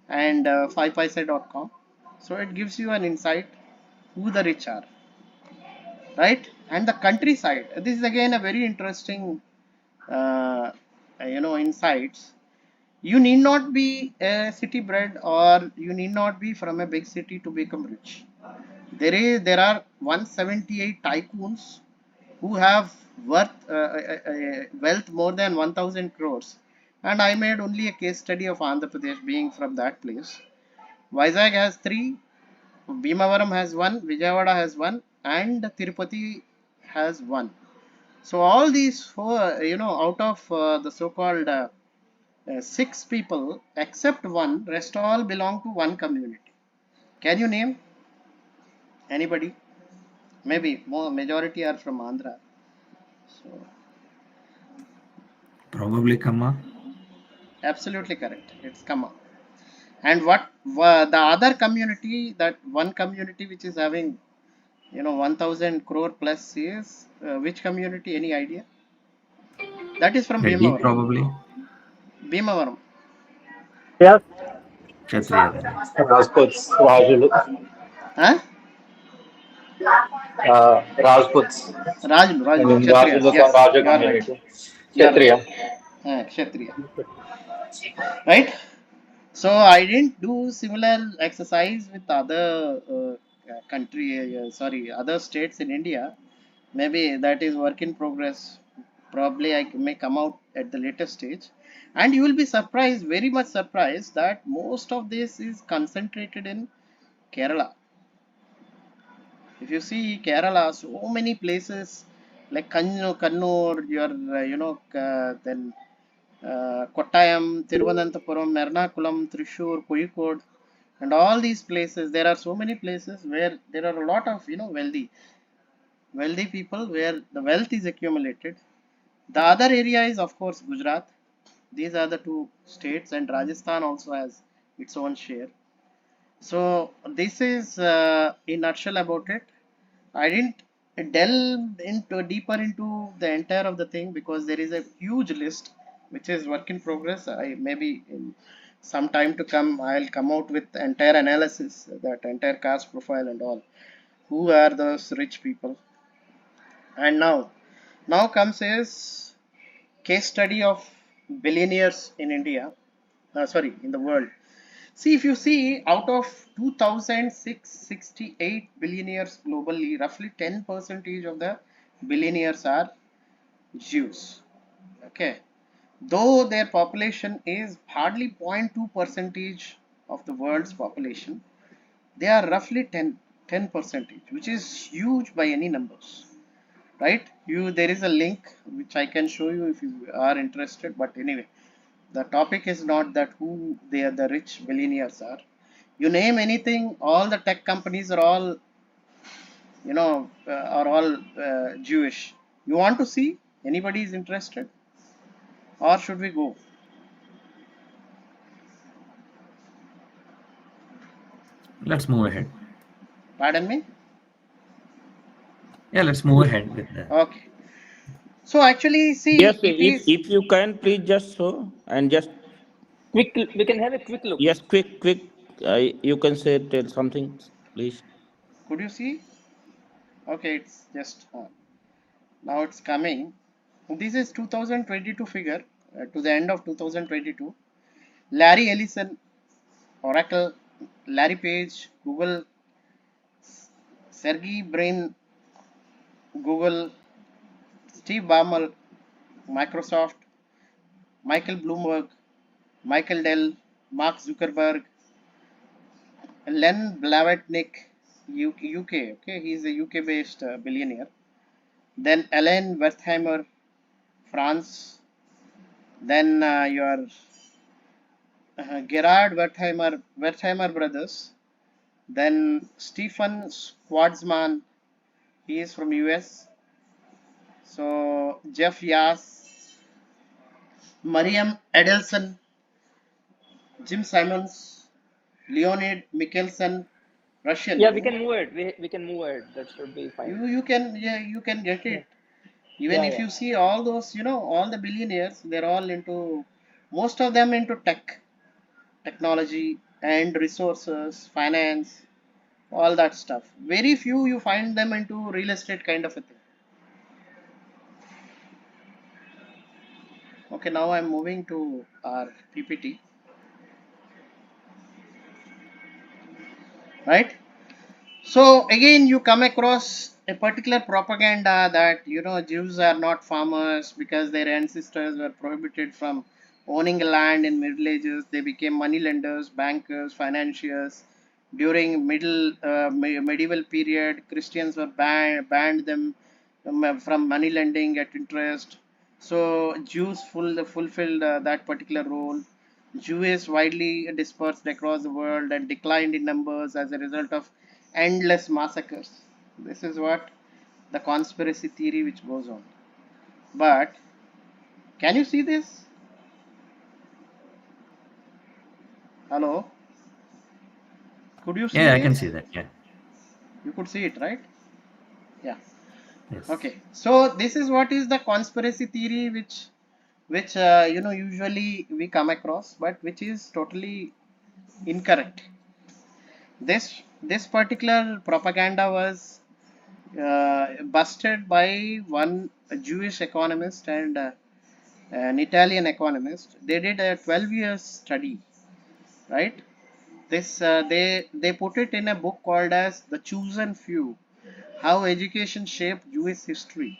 and 5paisa.com. So it gives you an insight who the rich are, right? And the countryside. This is again a very interesting, insights. You need not be a city bred, or you need not be from a big city to become rich. There are 178 tycoons who have wealth more than 1000 crores, and I made only a case study of Andhra Pradesh being from that place. Vizag has 3, Bhimavaram has 1, Vijayawada has 1, and Tirupati has 1. So all these four, out of the so-called 6 people, except one, rest all belong to one community. Can you name anybody? Maybe more majority are from Andhra. So Probably Kama. absolutely correct. It's Kama. And what the other community, that one community which is having 1000 crore plus is which community? Any idea? That is from Reddy Bhimavaram. probably. Bhimavaram. Yes, Kshatriya then. Rajputs, Rajulu, Huh? Rajputs. Rajlu, I Rajlu, mean, Kshatriyas. Rajulu are Yes, Raja you are right. community. You are right. Kshatriya. Kshatriya. Right? So I didn't do similar exercise with other other states in India. Maybe that is work in progress. Probably I may come out at the later stage, and you will be surprised, very much surprised, that most of this is concentrated in Kerala. If you see Kerala, so many places like Kannur, your then Kottayam, Thiruvananthapuram, Ernakulam, Thrissur, Kozhikode, and all these places. There are so many places where there are a lot of wealthy people where the wealth is accumulated. The other area is of course Gujarat. These are the two states, and Rajasthan also has its own share. So this is in nutshell about it. I didn't delve into deeper into the entire of the thing because there is a huge list which is work in progress. I maybe in some time to come I'll come out with entire analysis, that entire caste profile and all. Who are those rich people? And now comes is case study of billionaires in India. In the world. See, if you see, out of 2,668 billionaires globally, roughly 10 percentage of the billionaires are Jews. Okay, though their population is hardly 0.2 percentage of the world's population, they are roughly 10 percentage, which is huge by any numbers, right? There is a link which I can show you if you are interested. But anyway, the topic is not that who the rich billionaires are. You name anything, all the tech companies are all, are all Jewish. You want to see? Anybody is interested, or should we go? Let's move ahead. Pardon me. Yeah, let's move ahead with the. Okay. So actually, see, Yes, it is. if you can please just show and just Quick, we can have a quick look. yes, quick. You can say tell something, please. Could you see? Okay, it's just now it's coming. This is 2022 figure, to the end of 2022. Larry Ellison, Oracle, Larry Page, Google, Sergey Brin, Google, Steve Ballmer, Microsoft, Michael Bloomberg, Michael Dell, Mark Zuckerberg, Len Blavatnik, UK. Okay, he's a UK-based billionaire. Then Alain Wertheimer, France. Then your Gerard Wertheimer brothers. Then Stephen Schwarzman, he is from US. So Jeff Yass, Mariam Edelson, Jim Simons, Leonid Mikkelsen, Russian. Yeah, we can move ahead. We can move ahead. That should be fine. You can get Yeah, it. Even yeah, if yeah. you see all those, all the billionaires, they're all into, most of them into technology and resources, finance, all that stuff. Very few you find them into real estate kind of a thing. Okay, now I'm moving to our PPT, right? So again, you come across a particular propaganda that Jews are not farmers because their ancestors were prohibited from owning land in Middle Ages. They became money lenders, bankers, financiers. During medieval period, Christians were banned them from money lending at interest. So Jews fulfilled that particular role. Jews widely dispersed across the world and declined in numbers as a result of endless massacres. This is what the conspiracy theory which goes on. But can you see this? Hello? Could you see Yeah, I can see this? that. Yeah. You could see it, right? Yeah. Yes. Okay. So this is what is the conspiracy theory which usually we come across, but which is totally incorrect. This particular propaganda was busted by one Jewish economist and an Italian economist. They did a 12 years study, right? This they put it in a book called as The Chosen Few: How Education Shaped Jewish History.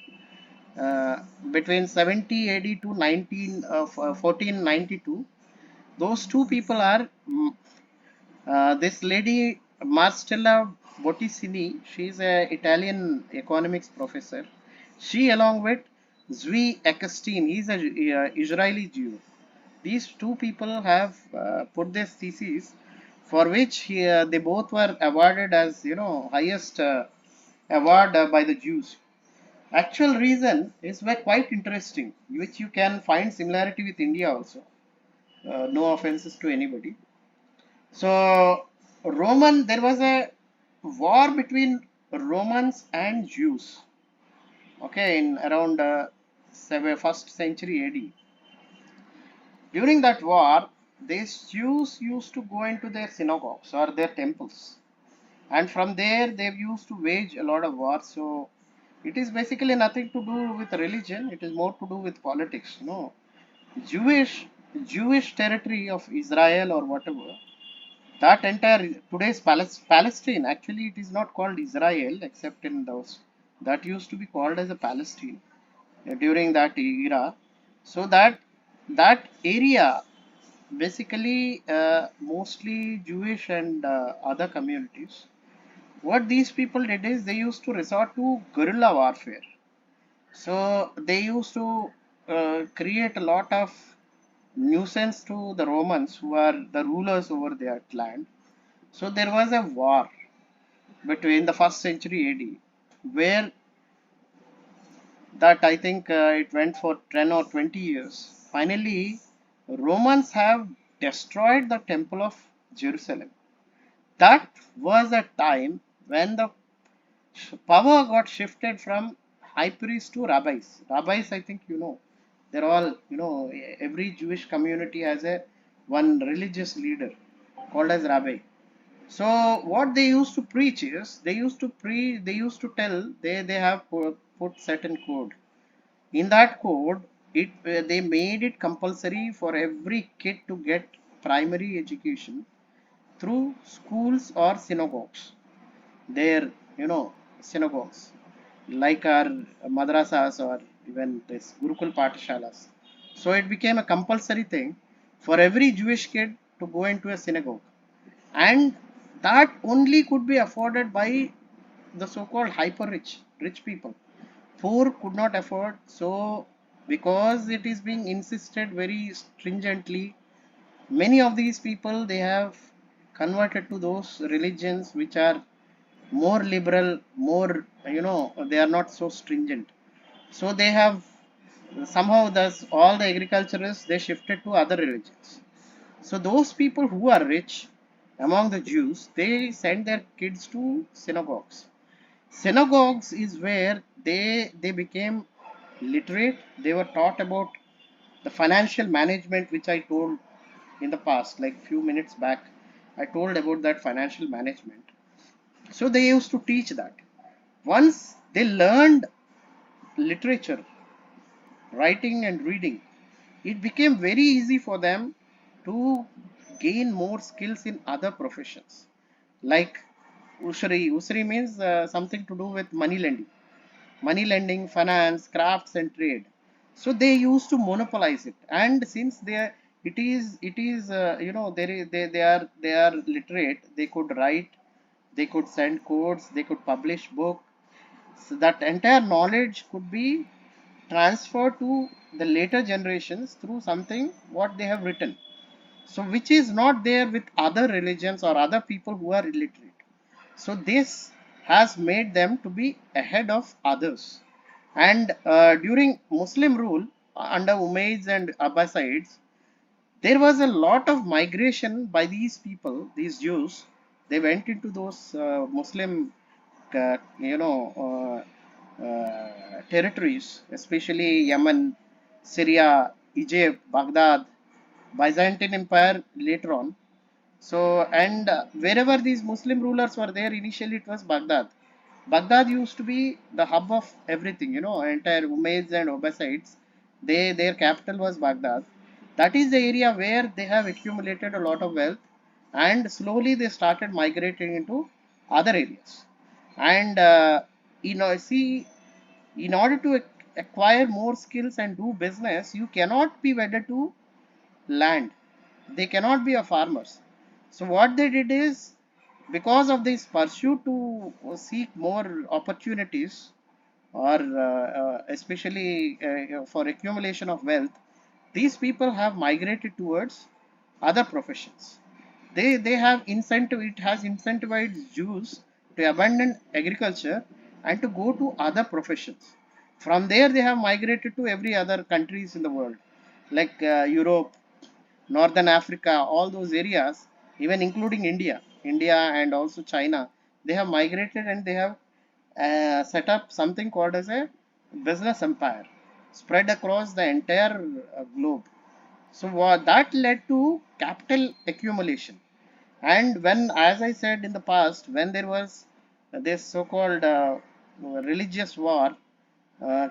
Between 70 AD to 1492, those two people are this lady Marstella Botticini. She's an Italian economics professor. She, along with Zvi Epstein, he's a Israeli Jew. These two people have put this thesis, for which they both were awarded as highest award by the Jews. Actual reason is quite interesting, which you can find similarity with India also. No offenses to anybody. So there was a war between Romans and Jews. Okay, in around first century AD. During that war, these Jews used to go into their synagogues or their temples, and from there they used to wage a lot of war. So it is basically nothing to do with religion. It is more to do with politics. Jewish Jewish territory of Israel or whatever, that entire today's Palestine, actually it is not called Israel except in those, that used to be called as a Palestine during that era. So that area basically mostly Jewish and other communities. What these people did is they used to resort to guerrilla warfare. So they used to create a lot of nuisance to the Romans, who are the rulers over that land. So there was a war between the first century AD, where that I think it went for 10 or 20 years. Finally, Romans have destroyed the temple of Jerusalem. That was a time when the power got shifted from high priests to rabbis. Rabbis, I think you know, they're all, you know, every Jewish community has a one religious leader called as rabbi. So what they used to preach is they used to tell they have put certain code. In that code, it they made it compulsory for every kid to get primary education through schools or synagogues. Their, you know, synagogues, like our madrasas or even this Gurukul Patashalas. So it became a compulsory thing for every Jewish kid to go into a synagogue, and that only could be afforded by the so-called hyper rich people. Poor could not afford. So because it is being insisted very stringently, many of these people, they have converted to those religions which are more liberal, more, you know, they are not so stringent. So they have somehow, thus all the agriculturists, they shifted to other religions. So those people who are rich among the Jews, they send their kids to synagogues. Synagogues is where they became literate. They were taught about the financial management, which I told in the past, like few minutes back. I told about that financial management. So they used to teach that. Once they learned literature, writing and reading, it became very easy for them to gain more skills in other professions, like usury. Usury means something to do with money lending, finance, crafts, and trade. So they used to monopolize it, and since it is you know, they are literate. They could write, they could send codes, they could publish book. So that entire knowledge could be transferred to the later generations through something what they have written. So which is not there with other religions or other people who are illiterate. So this has made them to be ahead of others. And during Muslim rule under Umayyads and Abbasids, there was a lot of migration by these people, these Jews. They went into those Muslim, you know, territories, especially Yemen, Syria, Egypt, Baghdad, Byzantine Empire later on. So, and wherever these Muslim rulers were there, initially it was Baghdad. Baghdad used to be the hub of everything, you know, entire Umayyads and Abbasids. Their capital was Baghdad. That is the area where they have accumulated a lot of wealth, and slowly they started migrating into other areas. And you know, see, in order to acquire more skills and do business, you cannot be wedded to land. They cannot be a farmers. So what they did is, because of this pursuit to seek more opportunities, or especially for accumulation of wealth, these people have migrated towards other professions. They have incentive. It has incentivized Jews to abandon agriculture and to go to other professions. From there, they have migrated to every other countries in the world, like Europe, Northern Africa, all those areas, even including India and also China. They have migrated and they have set up something called as a business empire, spread across the entire globe. So that led to capital accumulation. And when, as I said in the past, when there was this so-called religious war,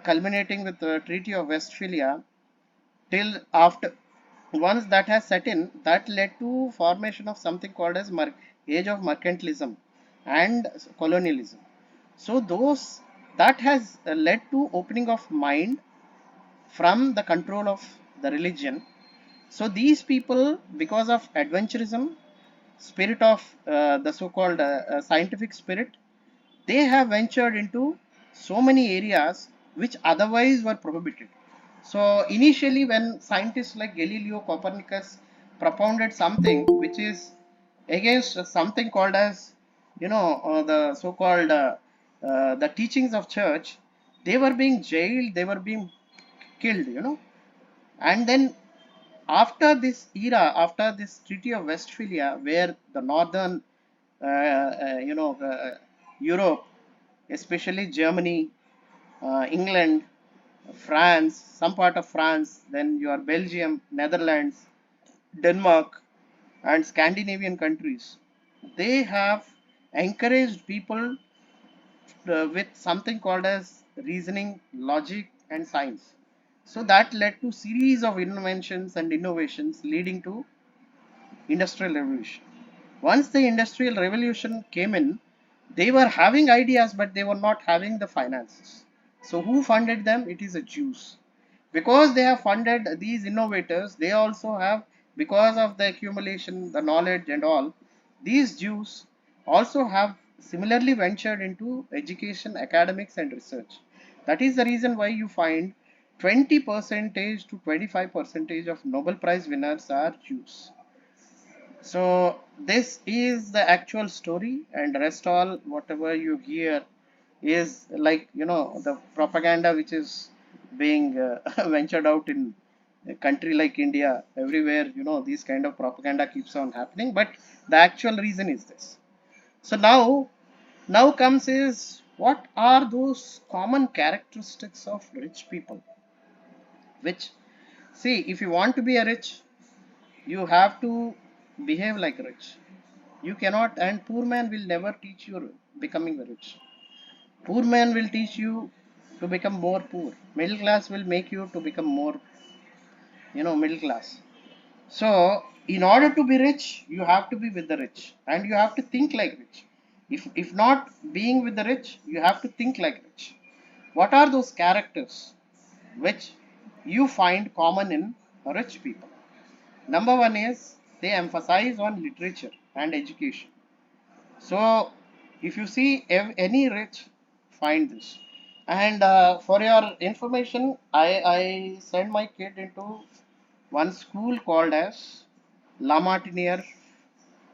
culminating with the Treaty of Westphalia, till after, once that has set in, that led to formation of something called as age of mercantilism and colonialism. So those, that has led to opening of mind from the control of the religion. So these people, because of adventurism, spirit of the so-called scientific spirit, they have ventured into so many areas which otherwise were prohibited. So initially, when scientists like Galileo Copernicus propounded something which is against something called as, the so-called the teachings of church, they were being jailed, they were being killed, and then after this era, after this Treaty of Westphalia, where the northern, Europe, especially Germany, England, France, some part of France, then your Belgium, Netherlands, Denmark, and Scandinavian countries, they have encouraged people with something called as reasoning, logic, and science. So that led to series of inventions and innovations leading to industrial revolution. Once the industrial revolution came in, they were having ideas, but they were not having the finances. So who funded them? It is the Jews. Because they have funded these innovators, they also have, because of the accumulation, the knowledge and all, these Jews also have similarly ventured into education, academics and research. That is the reason why you find 20 percentage to 25 percentage of Nobel Prize winners are Jews. So this is the actual story, and rest all whatever you hear is like, the propaganda which is being ventured out in a country like India. Everywhere, these kind of propaganda keeps on happening, but the actual reason is this. So now comes is, what are those common characteristics of rich people? Which, see, if you want to be a rich, you have to behave like rich. You cannot, and poor man will never teach you becoming rich. Poor man will teach you to become more poor. Middle class will make you to become more, middle class. So, in order to be rich, you have to be with the rich, and you have to think like rich. If not being with the rich, you have to think like rich. What are those characters which you find common in rich people? Number one is, they emphasize on literature and education. So, if you see any rich, find this. And for your information, I send my kid into one school called as La Martiniere,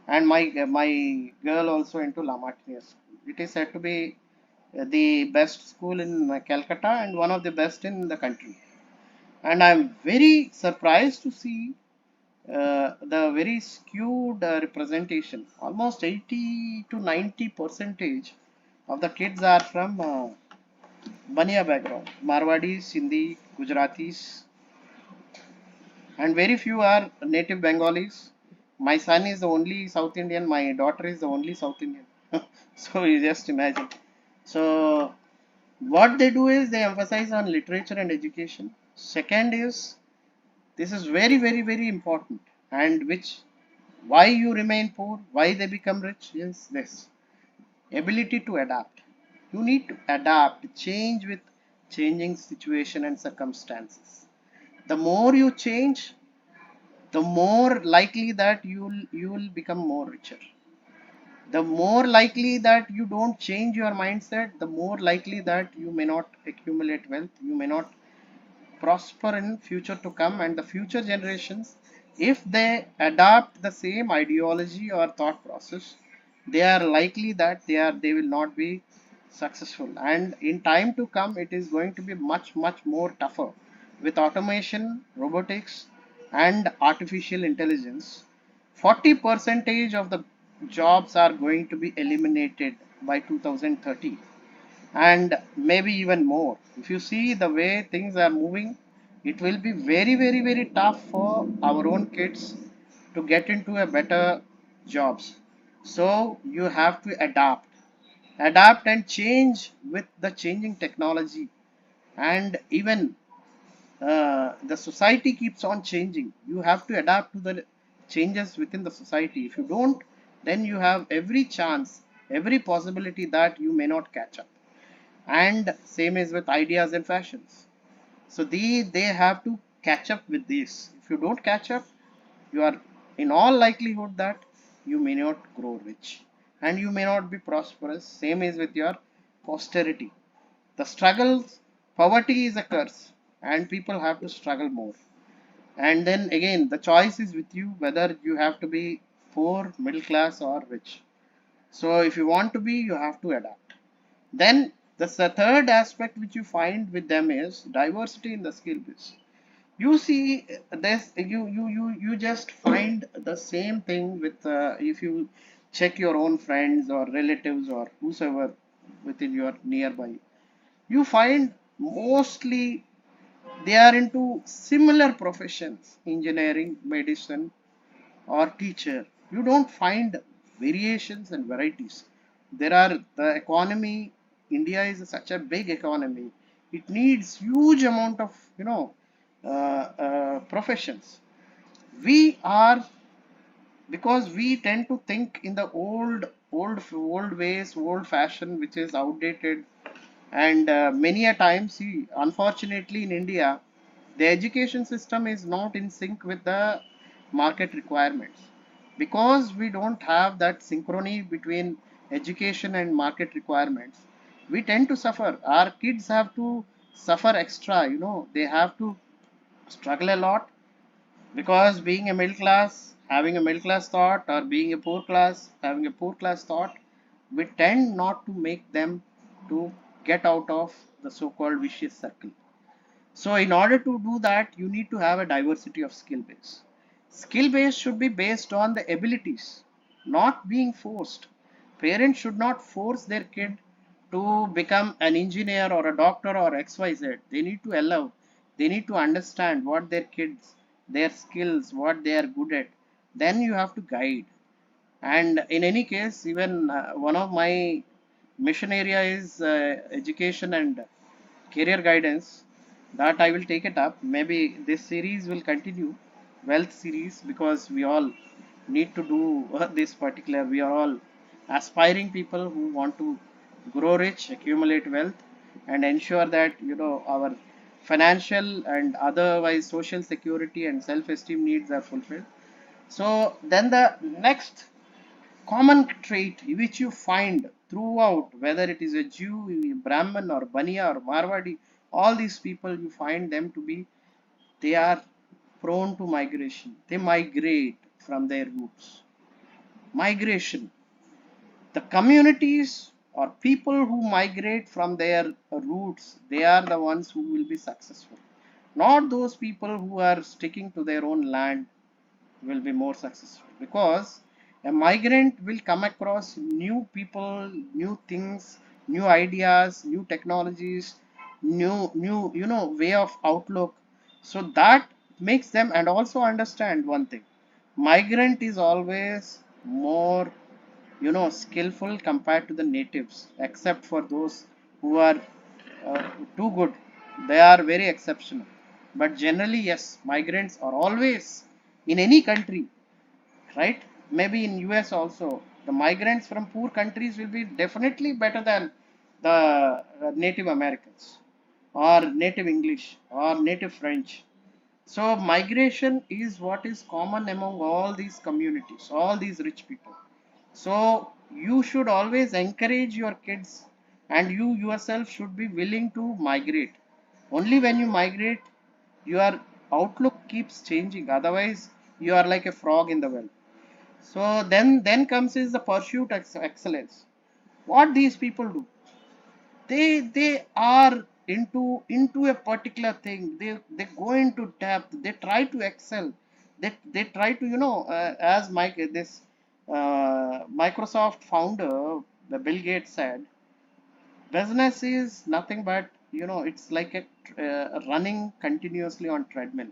and my girl also into La Martiniere school. It is said to be the best school in Calcutta and one of the best in the country. And I'm very surprised to see the very skewed representation. Almost 80 to 90 percentage of the kids are from Bania background, Marwadis, Sindhi, Gujaratis, and very few are native Bengalis. My son is the only South Indian. My daughter is the only South Indian. So you just imagine. So what they do is, they emphasize on literature and education. Second is, this is very, very, very important, and which, why you remain poor, why they become rich, is this: ability to adapt. You need to adapt, change with changing situation and circumstances. The more you change, the more likely that you will become more richer. The more likely that you don't change your mindset, the more likely that you may not accumulate wealth, you may not prosper in future to come. And the future generations, if they adopt the same ideology or thought process, they are likely that they will not be successful. And in time to come, it is going to be much, much more tougher with automation, robotics and artificial intelligence. 40 percentage of the jobs are going to be eliminated by 2030, and maybe even more. If you see the way things are moving, it will be very, very, very tough for our own kids to get into a better jobs. So you have to adapt and change with the changing technology. And even the society keeps on changing. You have to adapt to the changes within the society. If you don't, then you have every chance, every possibility that you may not catch up. And same is with ideas and fashions. So they have to catch up with this. If you don't catch up, you are in all likelihood that you may not grow rich and you may not be prosperous. Same is with your posterity. The struggles poverty is a curse and people have to struggle more. And then again, the choice is with you whether you have to be poor, middle class, or rich. So if you want to be, you have to adapt. Then the third aspect which you find with them is diversity in the skill base. You see, this you just find the same thing with if you check your own friends or relatives or whosoever within your nearby, you find mostly they are into similar professions, engineering, medicine, or teacher. You don't find variations and varieties. There are the economy. India is such a big economy. It needs huge amount of professions. We are, because we tend to think in the old ways, old fashion, which is outdated. And many a time, see, unfortunately in India, the education system is not in sync with the market requirements. Because we don't have that synchrony between education and market requirements, we tend to suffer. Our kids have to suffer extra, they have to struggle a lot. Because being a middle class, having a middle class thought, or being a poor class, having a poor class thought, we tend not to make them to get out of the so-called vicious circle. So in order to do that, you need to have a diversity of skill base. Skill base should be based on the abilities, not being forced. Parents should not force their kid to become an engineer or a doctor or XYZ. They need to allow, they need to understand what their kids, their skills, what they are good at. Then you have to guide. And in any case, even one of my mission area is education and career guidance, that I will take it up. Maybe this series will continue, wealth series, because we all need to do this particular. We are all aspiring people who want to grow rich, accumulate wealth, and ensure that our financial and otherwise social security and self-esteem needs are fulfilled. So then the next common trait which you find throughout, whether it is a Jew, a Brahmin, or Baniya, or Marwadi, all these people, you find them to be, they are prone to migration. They migrate from their roots. Migration. The communities or people who migrate from their roots, they are the ones who will be successful. Not those people who are sticking to their own land will be more successful, because a migrant will come across new people, new things, new ideas, new technologies, new way of outlook. So that makes them, and also understand one thing, migrant is always more skillful compared to the natives, except for those who are too good. They are very exceptional, but generally, yes, migrants are always in any country, right? Maybe in US also, the migrants from poor countries will be definitely better than the native Americans, or native English, or native French. So migration is what is common among all these communities, all these rich people. So you should always encourage your kids, and you yourself should be willing to migrate. Only when you migrate, your outlook keeps changing. Otherwise, you are like a frog in the well. So then comes is the pursuit excellence. What these people do, they are into a particular thing. They go into depth. They try to excel. They try to as Mike, this Microsoft founder, the Bill Gates, said, business is nothing but it's like a running continuously on treadmill.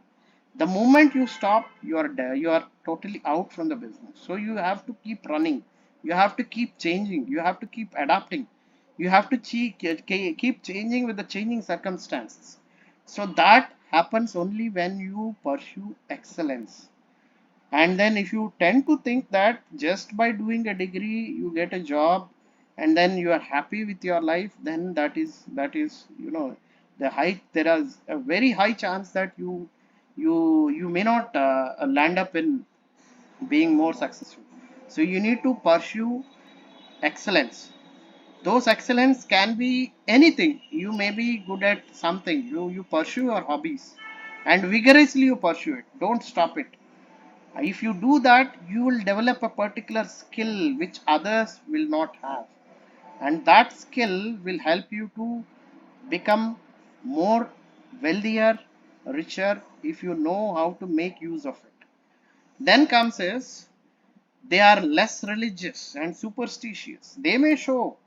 The moment you stop, you are totally out from the business. So you have to keep running, you have to keep changing, you have to keep adapting, you have to keep changing with the changing circumstances. So that happens only when you pursue excellence. And then if you tend to think that just by doing a degree you get a job and then you are happy with your life, then that is the high there is a very high chance that you may not land up in being more successful. So you need to pursue excellence. Those excellence can be anything. You may be good at something, you pursue your hobbies and vigorously you pursue it, don't stop it. If you do that, you will develop a particular skill which others will not have, and that skill will help you to become more wealthier, richer, if you know how to make use of it. Then comes is, they are less religious and superstitious. They may show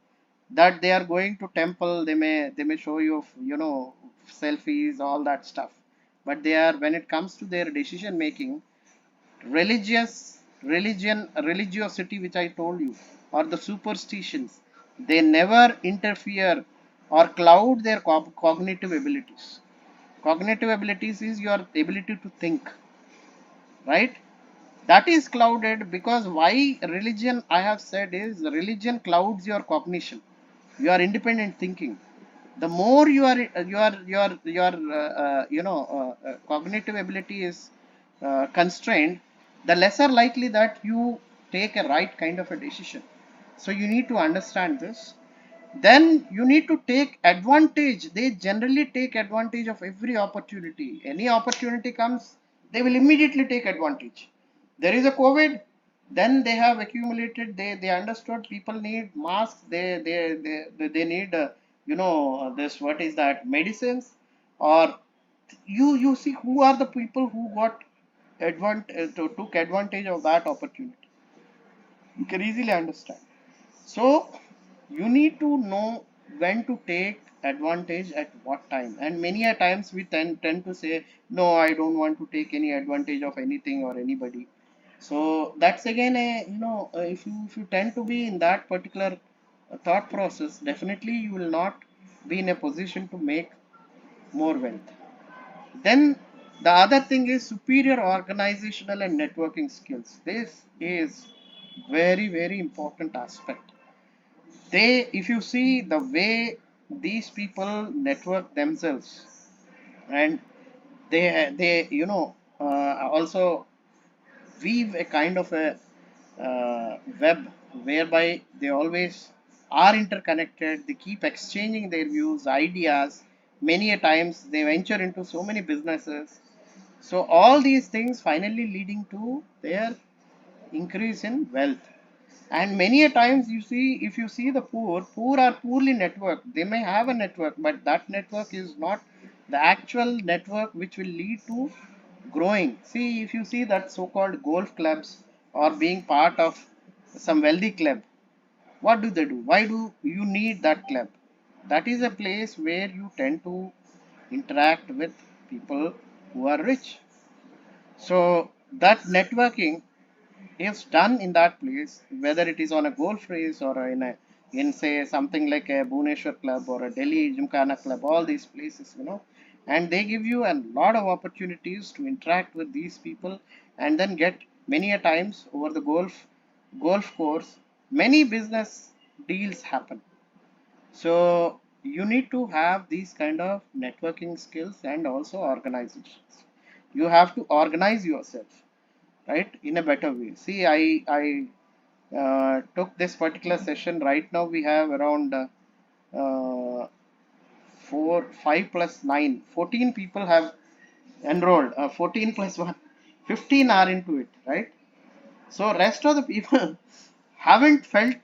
that they are going to temple, they may show you, selfies, all that stuff, but they are, when it comes to their decision making, religiosity, which I told you, or the superstitions, they never interfere or cloud their cognitive abilities. Cognitive abilities is your ability to think, right? That is clouded because why religion, I have said, is religion clouds your cognition, your independent thinking. The more your cognitive ability is constrained, the lesser likely that you take a right kind of a decision. So you need to understand this. Then you need to take advantage. They generally take advantage of every opportunity. Any opportunity comes, they will immediately take advantage. There is a COVID, then they have accumulated, they understood people need masks, they need this, what is that, medicines, or you see who are the people who got took advantage of that opportunity. You can easily understand. So you need to know when to take advantage at what time. And many a times we tend to say, no, I don't want to take any advantage of anything or anybody. So that's again a, if you tend to be in that particular thought process, definitely you will not be in a position to make more wealth. Then the other thing is superior organizational and networking skills. This is very, very important aspect. They, if you see the way these people network themselves, and they also weave a kind of a web whereby they always are interconnected, they keep exchanging their views, ideas. Many a times they venture into so many businesses. So all these things finally leading to their increase in wealth. And many a times you see, if you see the poor are poorly networked. They may have a network, but that network is not the actual network which will lead to growing. See, if you see that so-called golf clubs or being part of some wealthy club, what do they do? Why do you need that club? That is a place where you tend to interact with people who are rich. So that networking is done in that place, whether it is on a golf race or in say something like a Bhubaneswar club or a Delhi Gymkhana club, all these places, and they give you a lot of opportunities to interact with these people, and then get many a times over the golf course, many business deals happen. So you need to have these kind of networking skills and also organizations. You have to organize yourself, right, in a better way. See, I took this particular session. Right now we have around 5 plus 9, 14 people have enrolled. 14 plus 1, 15 are into it, right? So rest of the people haven't felt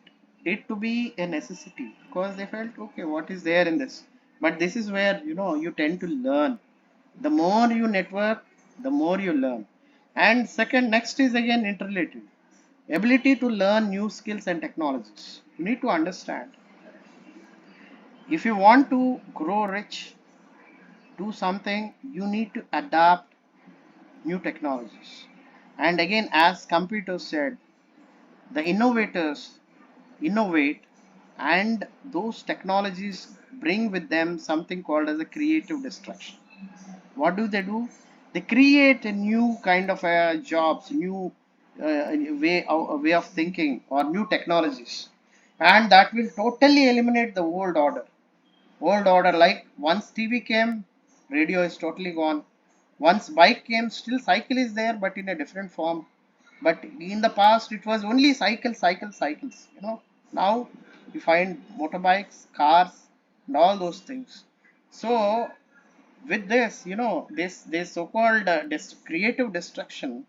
it to be a necessity, because they felt, okay, what is there in this? But this is where you tend to learn. The more you network, the more you learn. And second, next is again interrelated. Ability to learn new skills and technologies. You need to understand, if you want to grow rich, do something, you need to adapt new technologies. And again, as computers said, the innovators innovate, and those technologies bring with them something called as a creative destruction. What do? They create a new kind of jobs, new way of thinking, or new technologies, and that will totally eliminate the old order. Like once TV came, radio is totally gone. Once bike came, still cycle is there, but in a different form. But in the past, it was only cycles. Now you find motorbikes, cars, and all those things. So with this, this so-called creative destruction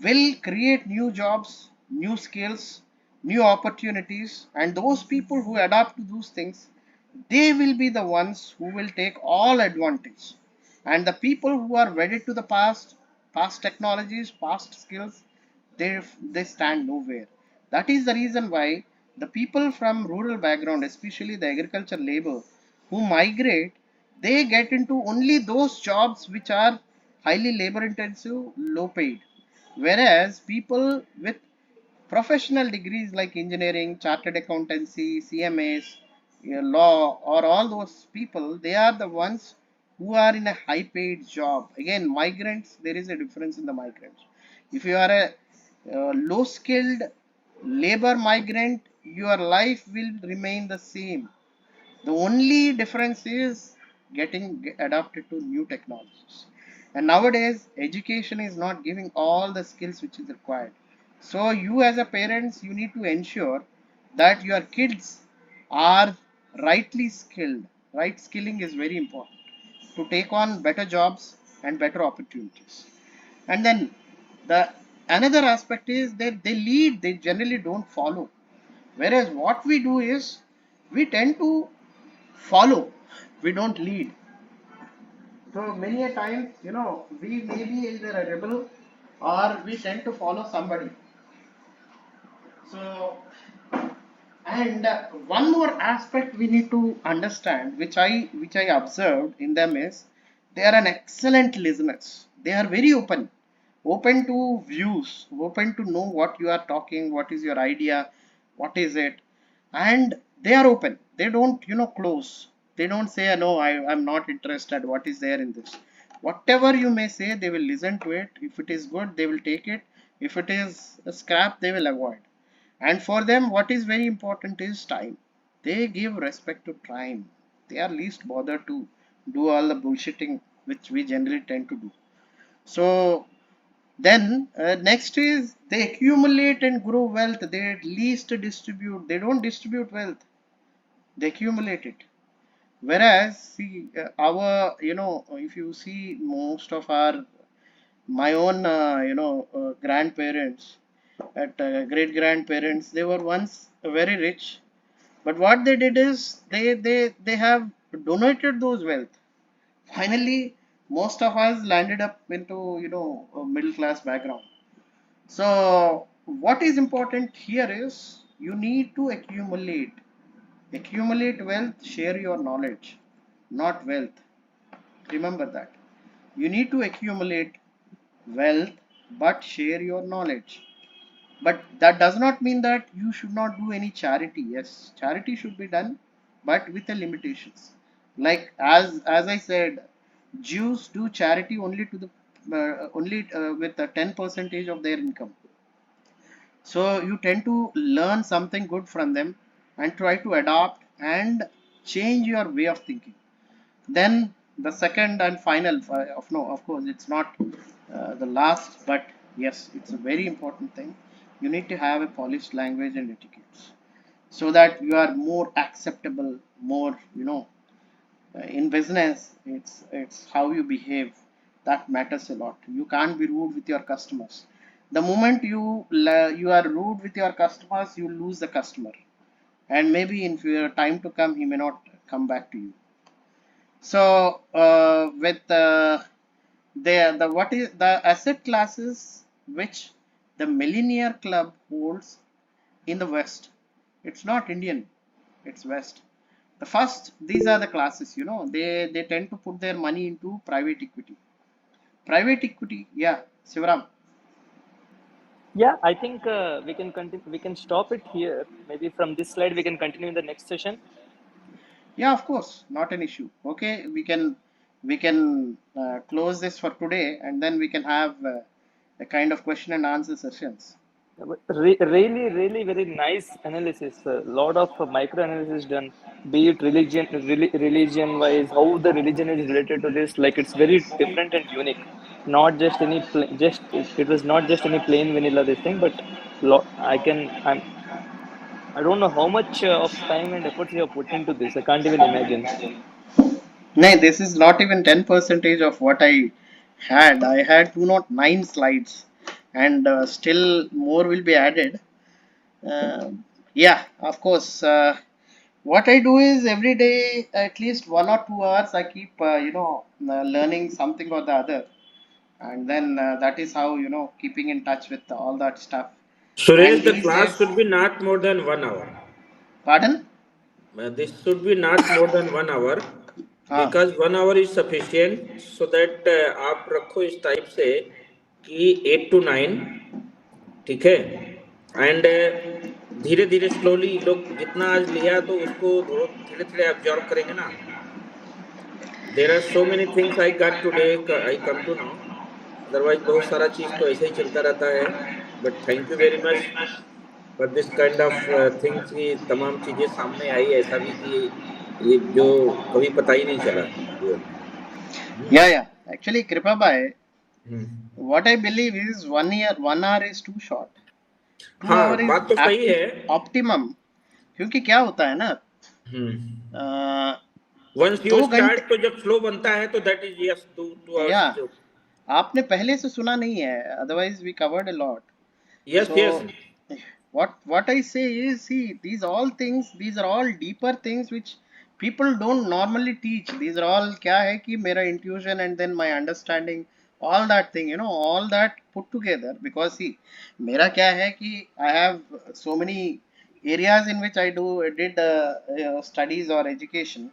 will create new jobs, new skills, new opportunities, and those people who adapt to those things, they will be the ones who will take all advantage. And the people who are wedded to the past technologies, past skills, they stand nowhere. That is the reason why the people from rural background, especially the agriculture labor, who migrate, they get into only those jobs which are highly labor intensive, low paid. Whereas people with professional degrees like engineering, chartered accountancy, CMAs, law, or all those people, they are the ones who are in a high paid job. Again, migrants, there is a difference in the migrants. If you are a low skilled labor migrant, your life will remain the same. The only difference is getting adapted to new technologies. And nowadays, education is not giving all the skills which is required. So you as a parents, you need to ensure that your kids are rightly skilled. Right skilling is very important to take on better jobs and better opportunities. And then the another aspect is that they lead, they generally don't follow. Whereas what we do is we tend to follow, we don't lead. So many a times, we may be either a rebel or we tend to follow somebody. So, and one more aspect we need to understand, which I observed in them, is they are an excellent listeners. They are very open to views, open to know what you are talking, what is your idea, what is it, and they are open. They don't close. They don't say, no, I'm not interested, what is there in this. Whatever you may say, they will listen to it. If it is good, they will take it. If it is a scrap, they will avoid. And for them, what is very important is time. They give respect to time. They are least bothered to do all the bullshitting which we generally tend to do. So then next is they accumulate and grow wealth. They at least distribute. They don't distribute wealth. They accumulate it. Whereas see our if you see most of our my own grandparents, at great grandparents, they were once very rich, but what they did is they have donated those wealth. Finally, most of us landed up into a middle class background. So what is important here is you need to accumulate wealth, share your knowledge, not wealth. Remember that. You need to accumulate wealth but share your knowledge. But that does not mean that you should not do any charity. Yes, charity should be done, but with the limitations. Like as I said, Jews do charity only to the only with the 10 percentage of their income. So you tend to learn something good from them and try to adapt and change your way of thinking. Then the second and final, of no, of course, it's not the last, but yes, it's a very important thing. You need to have a polished language and etiquettes so that you are more acceptable, more, in business, it's how you behave that matters a lot. You can't be rude with your customers. The moment you are rude with your customers, you lose the customer, and maybe in time to come, he may not come back to you. So with the what is the asset classes which the Millionaire Club holds in the West? It's not Indian, it's West. The first, these are the classes. They tend to put their money into private equity. Private equity, yeah, Sivaram. Yeah, I think we can continue. We can stop it here. Maybe from this slide we can continue in the next session. Yeah, of course, not an issue. Okay, we can close this for today, and then we can have a kind of question and answer sessions. Yeah, but really, really very nice analysis. A lot of micro analysis done. Be it religion wise, how the religion is related to this. Like it's very different and unique. Not just any just it was not just any plain vanilla this thing, but I can I'm I don't know how much of time and efforts you have put into this. I can't even imagine. No, this is not even 10 percentage of what I had. I had 209 slides, and still more will be added. Uh, yeah, of course. What I do is every day, at least 1 or 2 hours, I keep learning something or the other, and then that is how keeping in touch with all that stuff. And Suresh, the these class days, should be not more than 1 hour. pardon? This should be not more than 1 hour Ah, because 1 hour is sufficient so that आप रखो इस type से कि 8 to 9, ठीक है, and धीरे धीरे slowly लोग जितना आज लिया तो उसको धीरे धीरे एब्जॉर्ब करेंगे ना. There are so many things I got today, I come to know. Otherwise बहुत सारा चीज तो ऐसे ही चलता रहता है. But thank you very much for this kind of things की तमाम चीजें सामने आई, ऐसा भी कि ये जो कभी पता ही नहीं चला जीवन में. yeah, yeah. Actually, Kripa Bhai, hmm. what I believe is 1 year, 1 hour is too short. 2 hour हाँ, is बात तो सही है. optimum. क्योंकि क्या होता है ना, वंस यू 2 घंटे, स्टार्ट तो जब फ्लो बनता है तो दैट इज यस 2 hours या इज ओके. आपने पहले से सुना नहीं है, otherwise we covered a lot. Yes So yes. what I say is, see, these are all deeper things which people don't normally teach. These are all क्या है कि मेरा intuition and then my understanding, all that thing, all that put together. Because see, मेरा क्या है कि I have so many areas in which I did studies or education.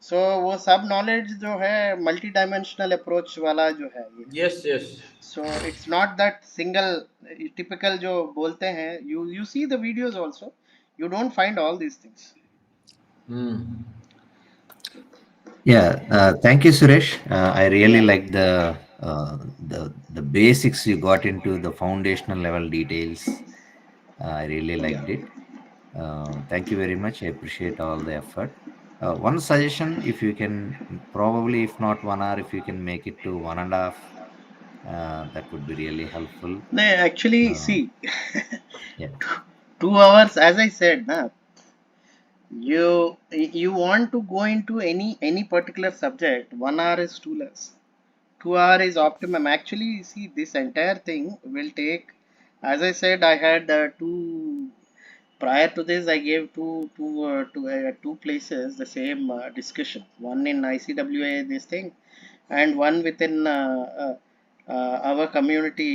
So वो सब knowledge जो है multi dimensional approach वाला जो है ये. Yes yes. So it's not that single typical जो बोलते हैं, you see the videos also, you don't find all these things. Yeah, thank you, Suresh. I really like the basics you got into the foundational level details. I really liked it. Thank you very much. I appreciate all the effort. One suggestion, if you can, probably if not 1 hour, if you can make it to 1.5, that would be really helpful. No, actually, Uh, see, yeah. 2 hours, as I said, na, you want to go into any particular subject, 1 hour is too less. 2 hour is optimum. Actually, see, this entire thing will take, as I said, I had two. Prior to this, I gave two places the same discussion. One in ICWA, this thing, and one within our community.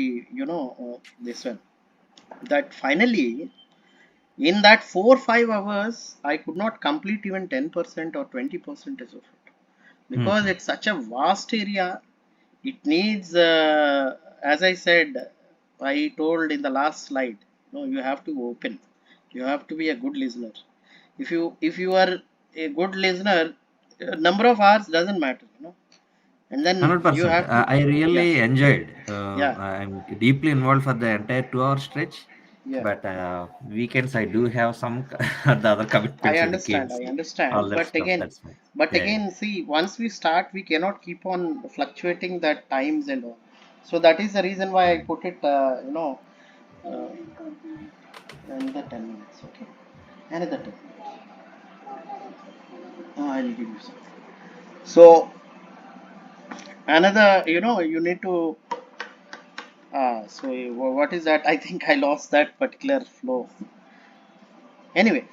This one. That finally, in that 4 5 hours, I could not complete even 10% or 20% of it, because it's such a vast area. It needs, as I said, I told in the last slide, no, you have to open. You have to be a good listener. If you are a good listener, number of hours doesn't matter. And then you 100%. have to, I yeah, really enjoyed. yeah, I'm deeply involved for the entire 2 hour stretch, yeah. but weekends I do have some the other I commitments with the understand, kids, I all understand. that But stuff. again, That's fine. but Yeah, yeah. again, see, once we start, we cannot keep on fluctuating that times and all. So that is the reason why I put it, uh, another 10 minutes, okay? Another 10 minutes. I'll give you some. So another, you need to. So what is that? I think I lost that particular flow. Anyway,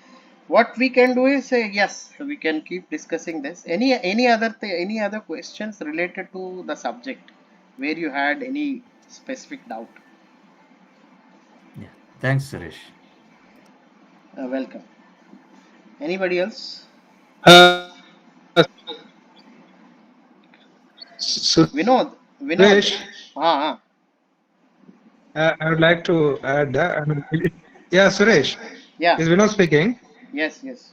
what we can do is say yes, we can keep discussing this. Any other questions related to the subject where you had any specific doubt? Yeah. Thanks, Suresh. Welcome. Anybody else? Uh, Vinod, Suresh, Vinod. Ah, I would like to add that. Yeah, Suresh, yeah, is Vinod speaking? yes, yes.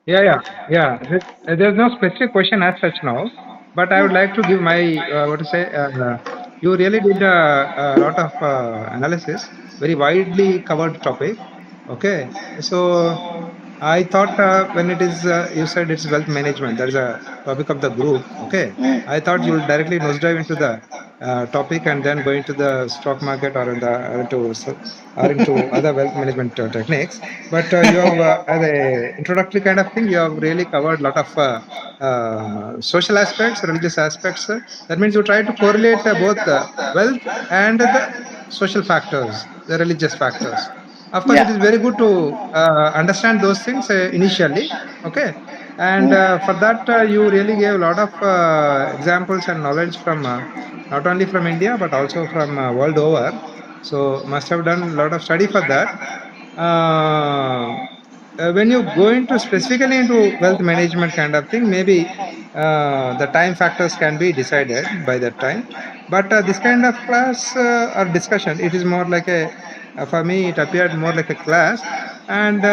Yeah. There's no specific question as such now, but I would like to give my what to say. You really did a lot of analysis, very widely covered topic. Okay, so I thought when it is you said it's wealth management. That is a topic of the group. Okay, Mm, I thought you will directly nosedive into the topic and then going to the stock market or into other wealth management techniques. But you have, as a introductory kind of thing, you have really covered a lot of social aspects, religious aspects. That means you try to correlate both wealth and the social factors, the religious factors. Of course, it Yeah. is very good to understand those things initially. Okay. And for that, you really gave a lot of examples and knowledge from not only from India, but also from world over. So must have done a lot of study for that. Uh, when you go into specifically into wealth management kind of thing, maybe the time factors can be decided by that time. But this kind of class or discussion, it is more like a, for me, it appeared more like a class. And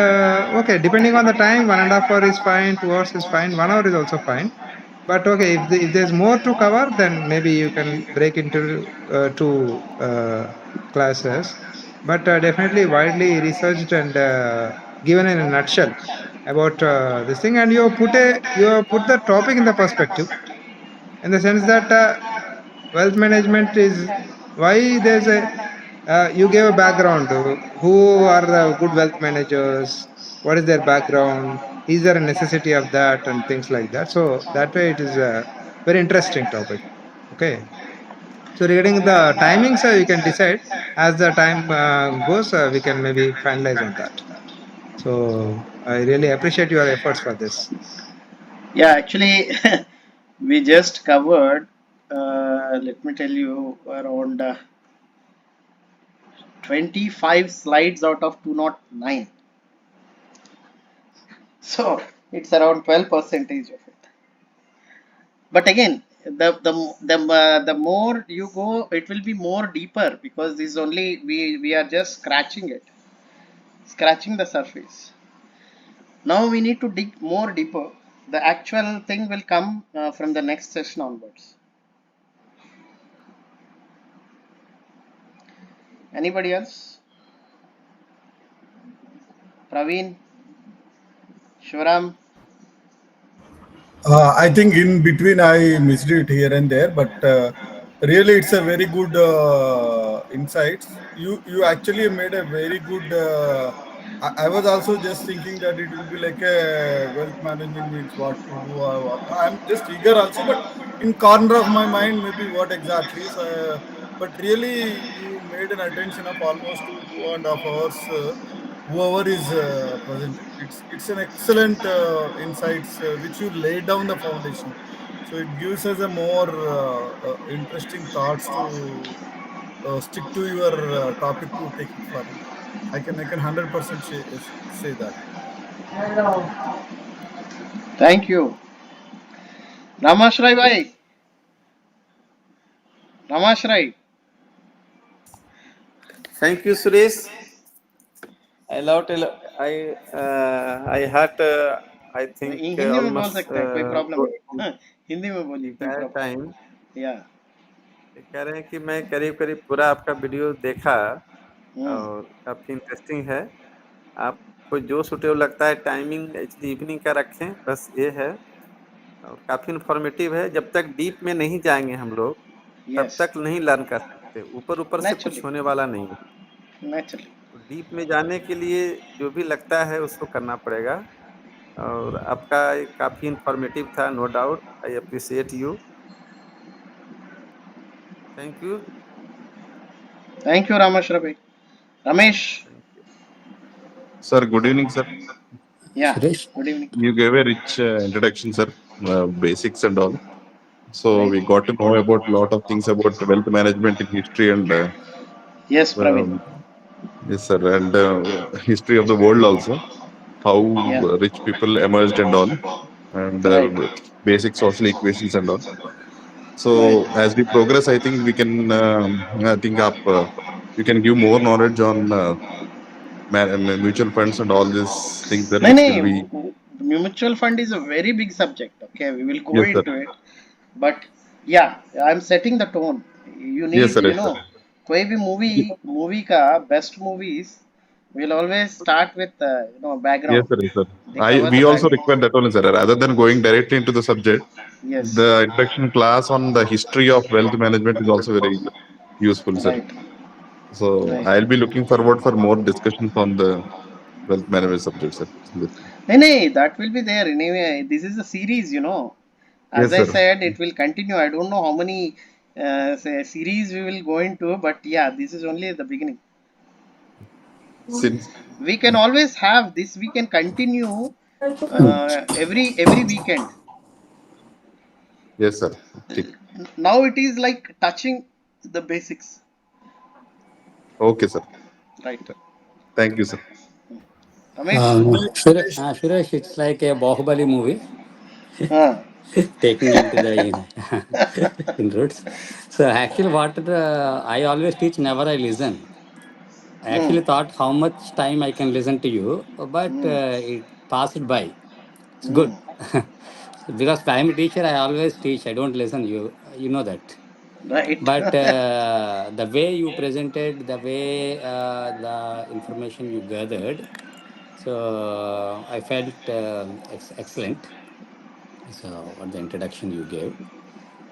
okay, depending on the time, 1.5 hours is fine, 2 hours is fine, 1 hour is also fine. But okay, if there's more to cover, then maybe you can break into two classes. But definitely widely researched and given in a nutshell about this thing, and you have put the topic in the perspective, in the sense that wealth management is why there's a you gave a background. Who are the good wealth managers? What is their background? Is there a necessity of that and things like that? So that way, it is a very interesting topic. Okay. So regarding the timings, we can decide as the time goes. We can maybe finalize on that. So I really appreciate your efforts for this. Yeah, actually, we just covered, let me tell you, around 25 slides out of 209. So it's around 12 percentage of it. But again, the more you go, it will be more deeper, because this is only we are just scratching the surface. Now we need to dig more deeper. The actual thing will come from the next session onwards. Anybody else? Praveen, Shivaram? I think in between I missed it here and there, but really it's a very good insights. You actually made a very good. I was also just thinking that it will be like a wealth management means what to do. I'm just eager also, but in corner of my mind maybe what exactly. So, but really you made an attention of almost 2.5 hours. Whoever is present, it's an excellent insights which you lay down the foundation, so it gives us a more interesting thoughts to stick to your topic to take it further. I can 100% say that. Thank you. Ramashrai bhai. Ramashrai. Thank you, Suresh. I loved. I had. I think Hindi में बोल almost सकते हैं, कोई problem नहीं. हिंदी में बोलिए, कोई entire problem. time. या. कह रहे हैं कि मैं करीब करीब पूरा आपका वीडियो देखा हम्म. और काफी इंटरेस्टिंग है. आपको जो सुटेबल लगता है टाइमिंग इवनिंग का रखें, बस ये है. और काफी इंफॉर्मेटिव है. जब तक डीप में नहीं जाएंगे हम लोग, तब यस. तक नहीं लर्न कर सकते. ऊपर ऊपर से कुछ नेचुरली. होने वाला नहीं है. नेचुरली. तो डीप में जाने के लिए जो भी लगता है उसको करना पड़ेगा. और आपका काफी इंफॉर्मेटिव था, no doubt. I appreciate you. Thank you. Thank you Rameshwar भाई. Ramesh. Thank you. Sir, good evening, sir. Yeah. Suresh? Good evening. You gave a rich introduction, sir, basics and all. So we right. got to know about a lot of things about wealth management in history and yes Praveen. um, yes, sir, and history of the world also. How या. rich people emerged and all, and right. basic social equations and all. So right. as we progress, I think we can. I think we can give more knowledge on mutual funds and all these things there, नहीं which will be. नहीं, mutual fund is a very big subject. Okay, we will go Yes, sir. Into it. But yeah, I am setting the tone. You Yes, need, sir. Yes, sir. कोई भी movie, movie का best movies We'll always start with Yes, background. sir. Yes, sir. They cover We the also background. require that only, sir. Rather than going directly into the subject, Yes. the introduction class on the history of wealth management is also very useful, sir. Right. So Right. I'll be looking forward for more discussions on the wealth management subject, sir. Nay, that will be there anyway. This is a series. As Yes, I sir. said, it will continue. I don't know how many series we will go into, but yeah, this is only the beginning. Since We can always have this. We can continue every weekend. yes, sir. Okay, Now it is like touching the basics, okay, sir. right? Thank you, sir. Ramesh. Suresh, it's like a Bahubali movie Ah. taking into the in roots. So actually, what I always teach, never I listen. I Hmm. actually thought how much time I can listen to you, but Hmm. it passed by. It's Hmm. good. Because I'm a teacher, I always teach. I don't listen. You know that. Right. But the way you presented, the way the information you gathered, so I felt excellent. So what the introduction you gave.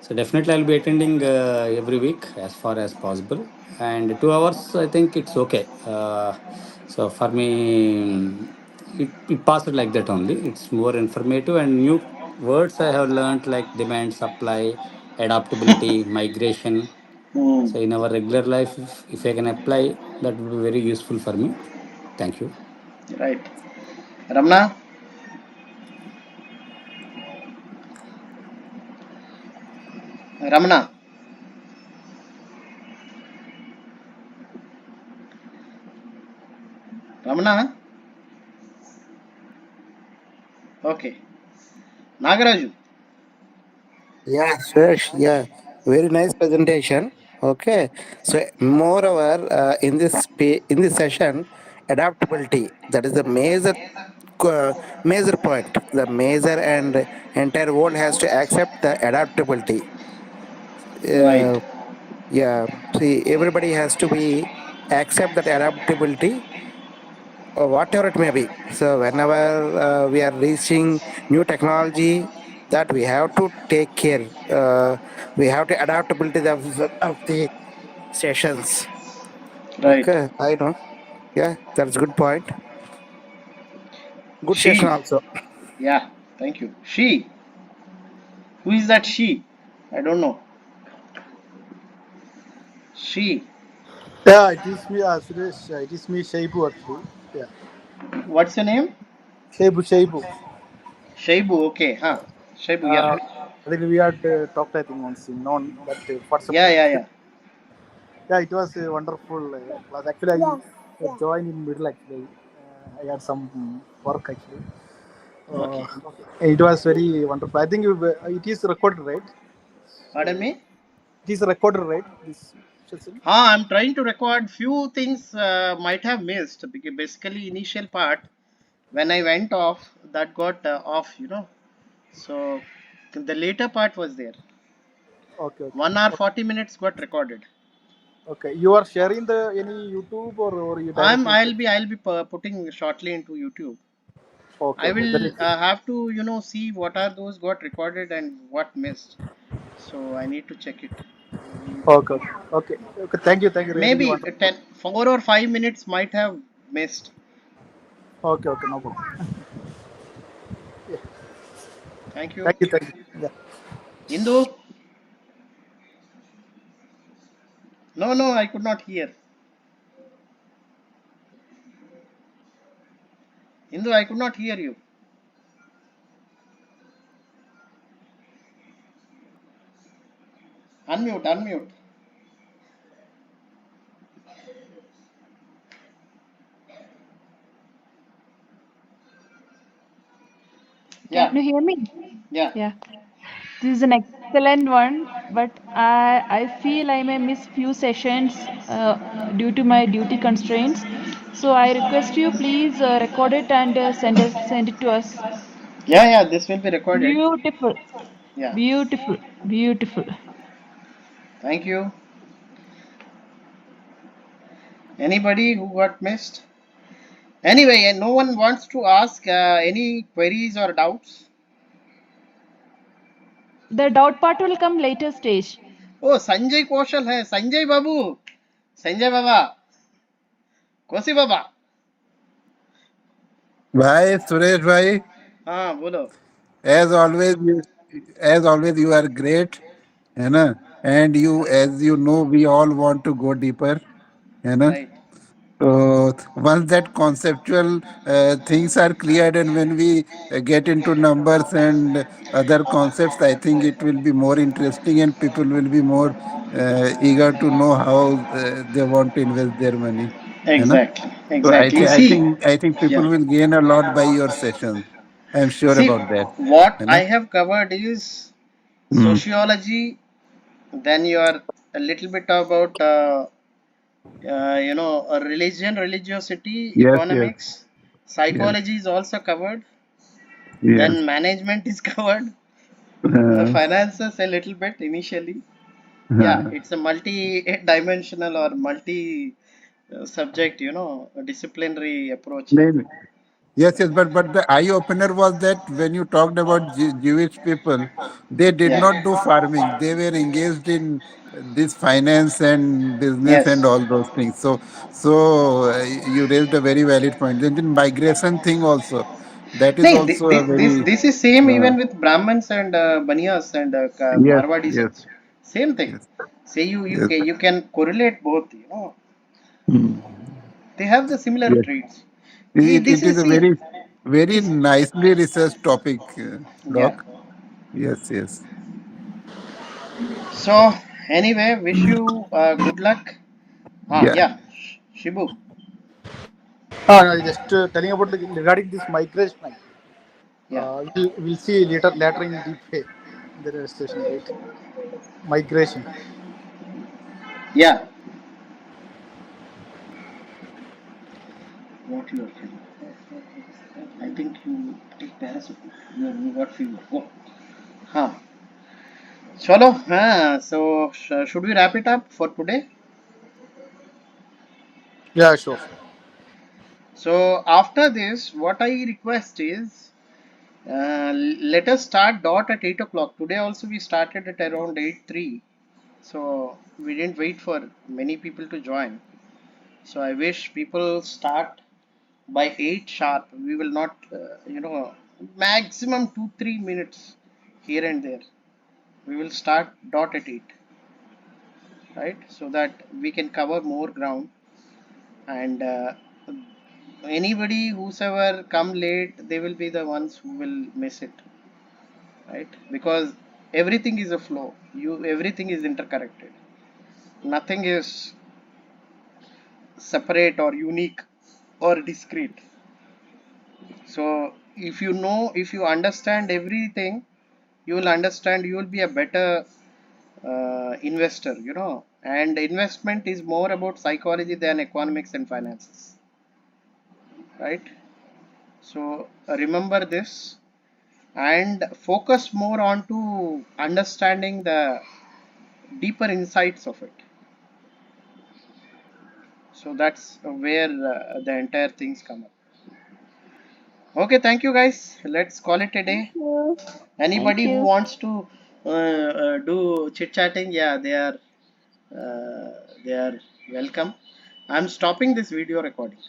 So definitely I'll be attending every week as far as possible. And 2 hours, I think it's okay. So for me, it passed like that only. It's more informative and new words I have learned like demand, supply, adaptability, migration. Hmm. So in our regular life, if I can apply, that would be very useful for me. Thank you. Right. Ramna. Ramna. Ramna. Okay. Nagaraju. Yeah, Suresh, yeah, very nice presentation. Okay, so moreover, in this session, adaptability, that is the major point. The major and entire world has to accept the adaptability. Right. Yeah, see, everybody has to be accept that adaptability, or whatever it may be. So whenever we are reaching new technology, that we have to take care. We have to adaptability of the sessions. Right. Okay, I know. Yeah, that's good point. Good session She. also. Yeah. Thank you. She. Who is that she? I don't know. She. Yeah, it is me, Suresh. It is me, Shaibu actually. Yeah, What's your name? Shaibu. Shaibu. Okay. Huh. Shaibu. Yeah. I think we had talked, I think, once in on that WhatsApp Yeah. group. Yeah. Yeah. Yeah, it was a wonderful class. Actually, I joined in middle actually. I had some work actually. Uh, Okay. it was very wonderful. I think it is recorded, right? Pardon So me. it is recorded, right? This session. I'm trying to record few things might have missed because basically initial part when I went off that got off. So the later part was there. Okay, okay, 1 hour 40 minutes got recorded. okay. You are sharing the any YouTube or you directly? I'll be putting shortly into YouTube. Okay, I okay. That will is good. have to see what are those got recorded and what missed. So I need to check it over YouTube. Okay, okay, okay. Okay. Thank you, thank you. Really Maybe wonderful. 4 or 5 minutes might have missed. Okay, okay, no problem. Yeah. Thank you. Thank you, thank you. Yeah. Indu? No, no, I could not hear. Indu, I could not hear you. Unmute, unmute. Can Yeah, you hear me? yeah. Yeah. This is an excellent one, but I feel I may miss few sessions due to my duty constraints. So I request you please record it and send it to us. Yeah, yeah, this will be recorded. Beautiful, Yeah. beautiful, beautiful. Thank you. Anybody who got missed? Anyway, no one wants to ask any queries or doubts. The doubt part will come later stage. Oh, Sanjay Kaushal hai. Sanjay Babu. Sanjay Baba. Kosi Baba. भाई सुरेश भाई हाँ बोलो. As always you are great है ना and you as you know we all want to go deeper है ना Right. so once that conceptual things are cleared and when we get into numbers and other concepts I think it will be more interesting and people will be more eager to know how they want to invest their money है ना Exactly. so Exactly. See. I think Yeah. people will gain a lot by your sessions. I'm sure See, about that. what है I ना? have covered is Hmm. sociology. Then you are a little bit about religion, religiosity, Yes, yes, economics, yes, psychology is also covered. yes. Then management is covered. Uh, Finances a little bit initially. Yeah, uh, it's a multi-dimensional or multi subject, a disciplinary approach here. नहीं, yes, yes, but the eye opener was that when you talked about Jewish people, they did Yeah. not do farming. They were engaged in this finance and business and Yes. all those things. So you raised a very valid point. Then migration thing also, that is No, also a very this is same uh, even with Brahmins and Baniyas and yes, Marwadis yes, also. Same thing. yes, Say yes. you can correlate both. Hmm. They have the similar Yes. traits. This It is is a see very this. nicely researched topic, Yeah. Doc. Yes, yes. So anyway, wish you good luck. Ah, Yeah. yeah, Shibu. No, just telling about regarding this migration. Actually, Yeah, we'll see later in deep way in the registration, right? Migration. yeah. What you are feeling? I think you take paracetamol. You got fever. Go. Huh. Chalo. So should we wrap it up for today? Yeah, sure. So after this, what I request is let us start dot at 8 o'clock. Today also we started at around 8:03. So we didn't wait for many people to join. So I wish people start by 8 sharp. We will not, maximum 2-3 minutes here and there. We will start dot at 8, right? So that we can cover more ground and anybody whosoever come late, they will be the ones who will miss it, right? Because everything is a flow. Everything is interconnected. Nothing is separate or unique or discrete. So if you understand everything, you will understand. You will be a better investor. And investment is more about psychology than economics and finances, right? So remember this and focus more on to understanding the deeper insights of it. So that's where the entire things come up. Okay, thank you guys. Let's call it a Thank day. you. Thank Anybody who you. wants to do chit chatting, yeah, they are welcome. I'm stopping this video recording.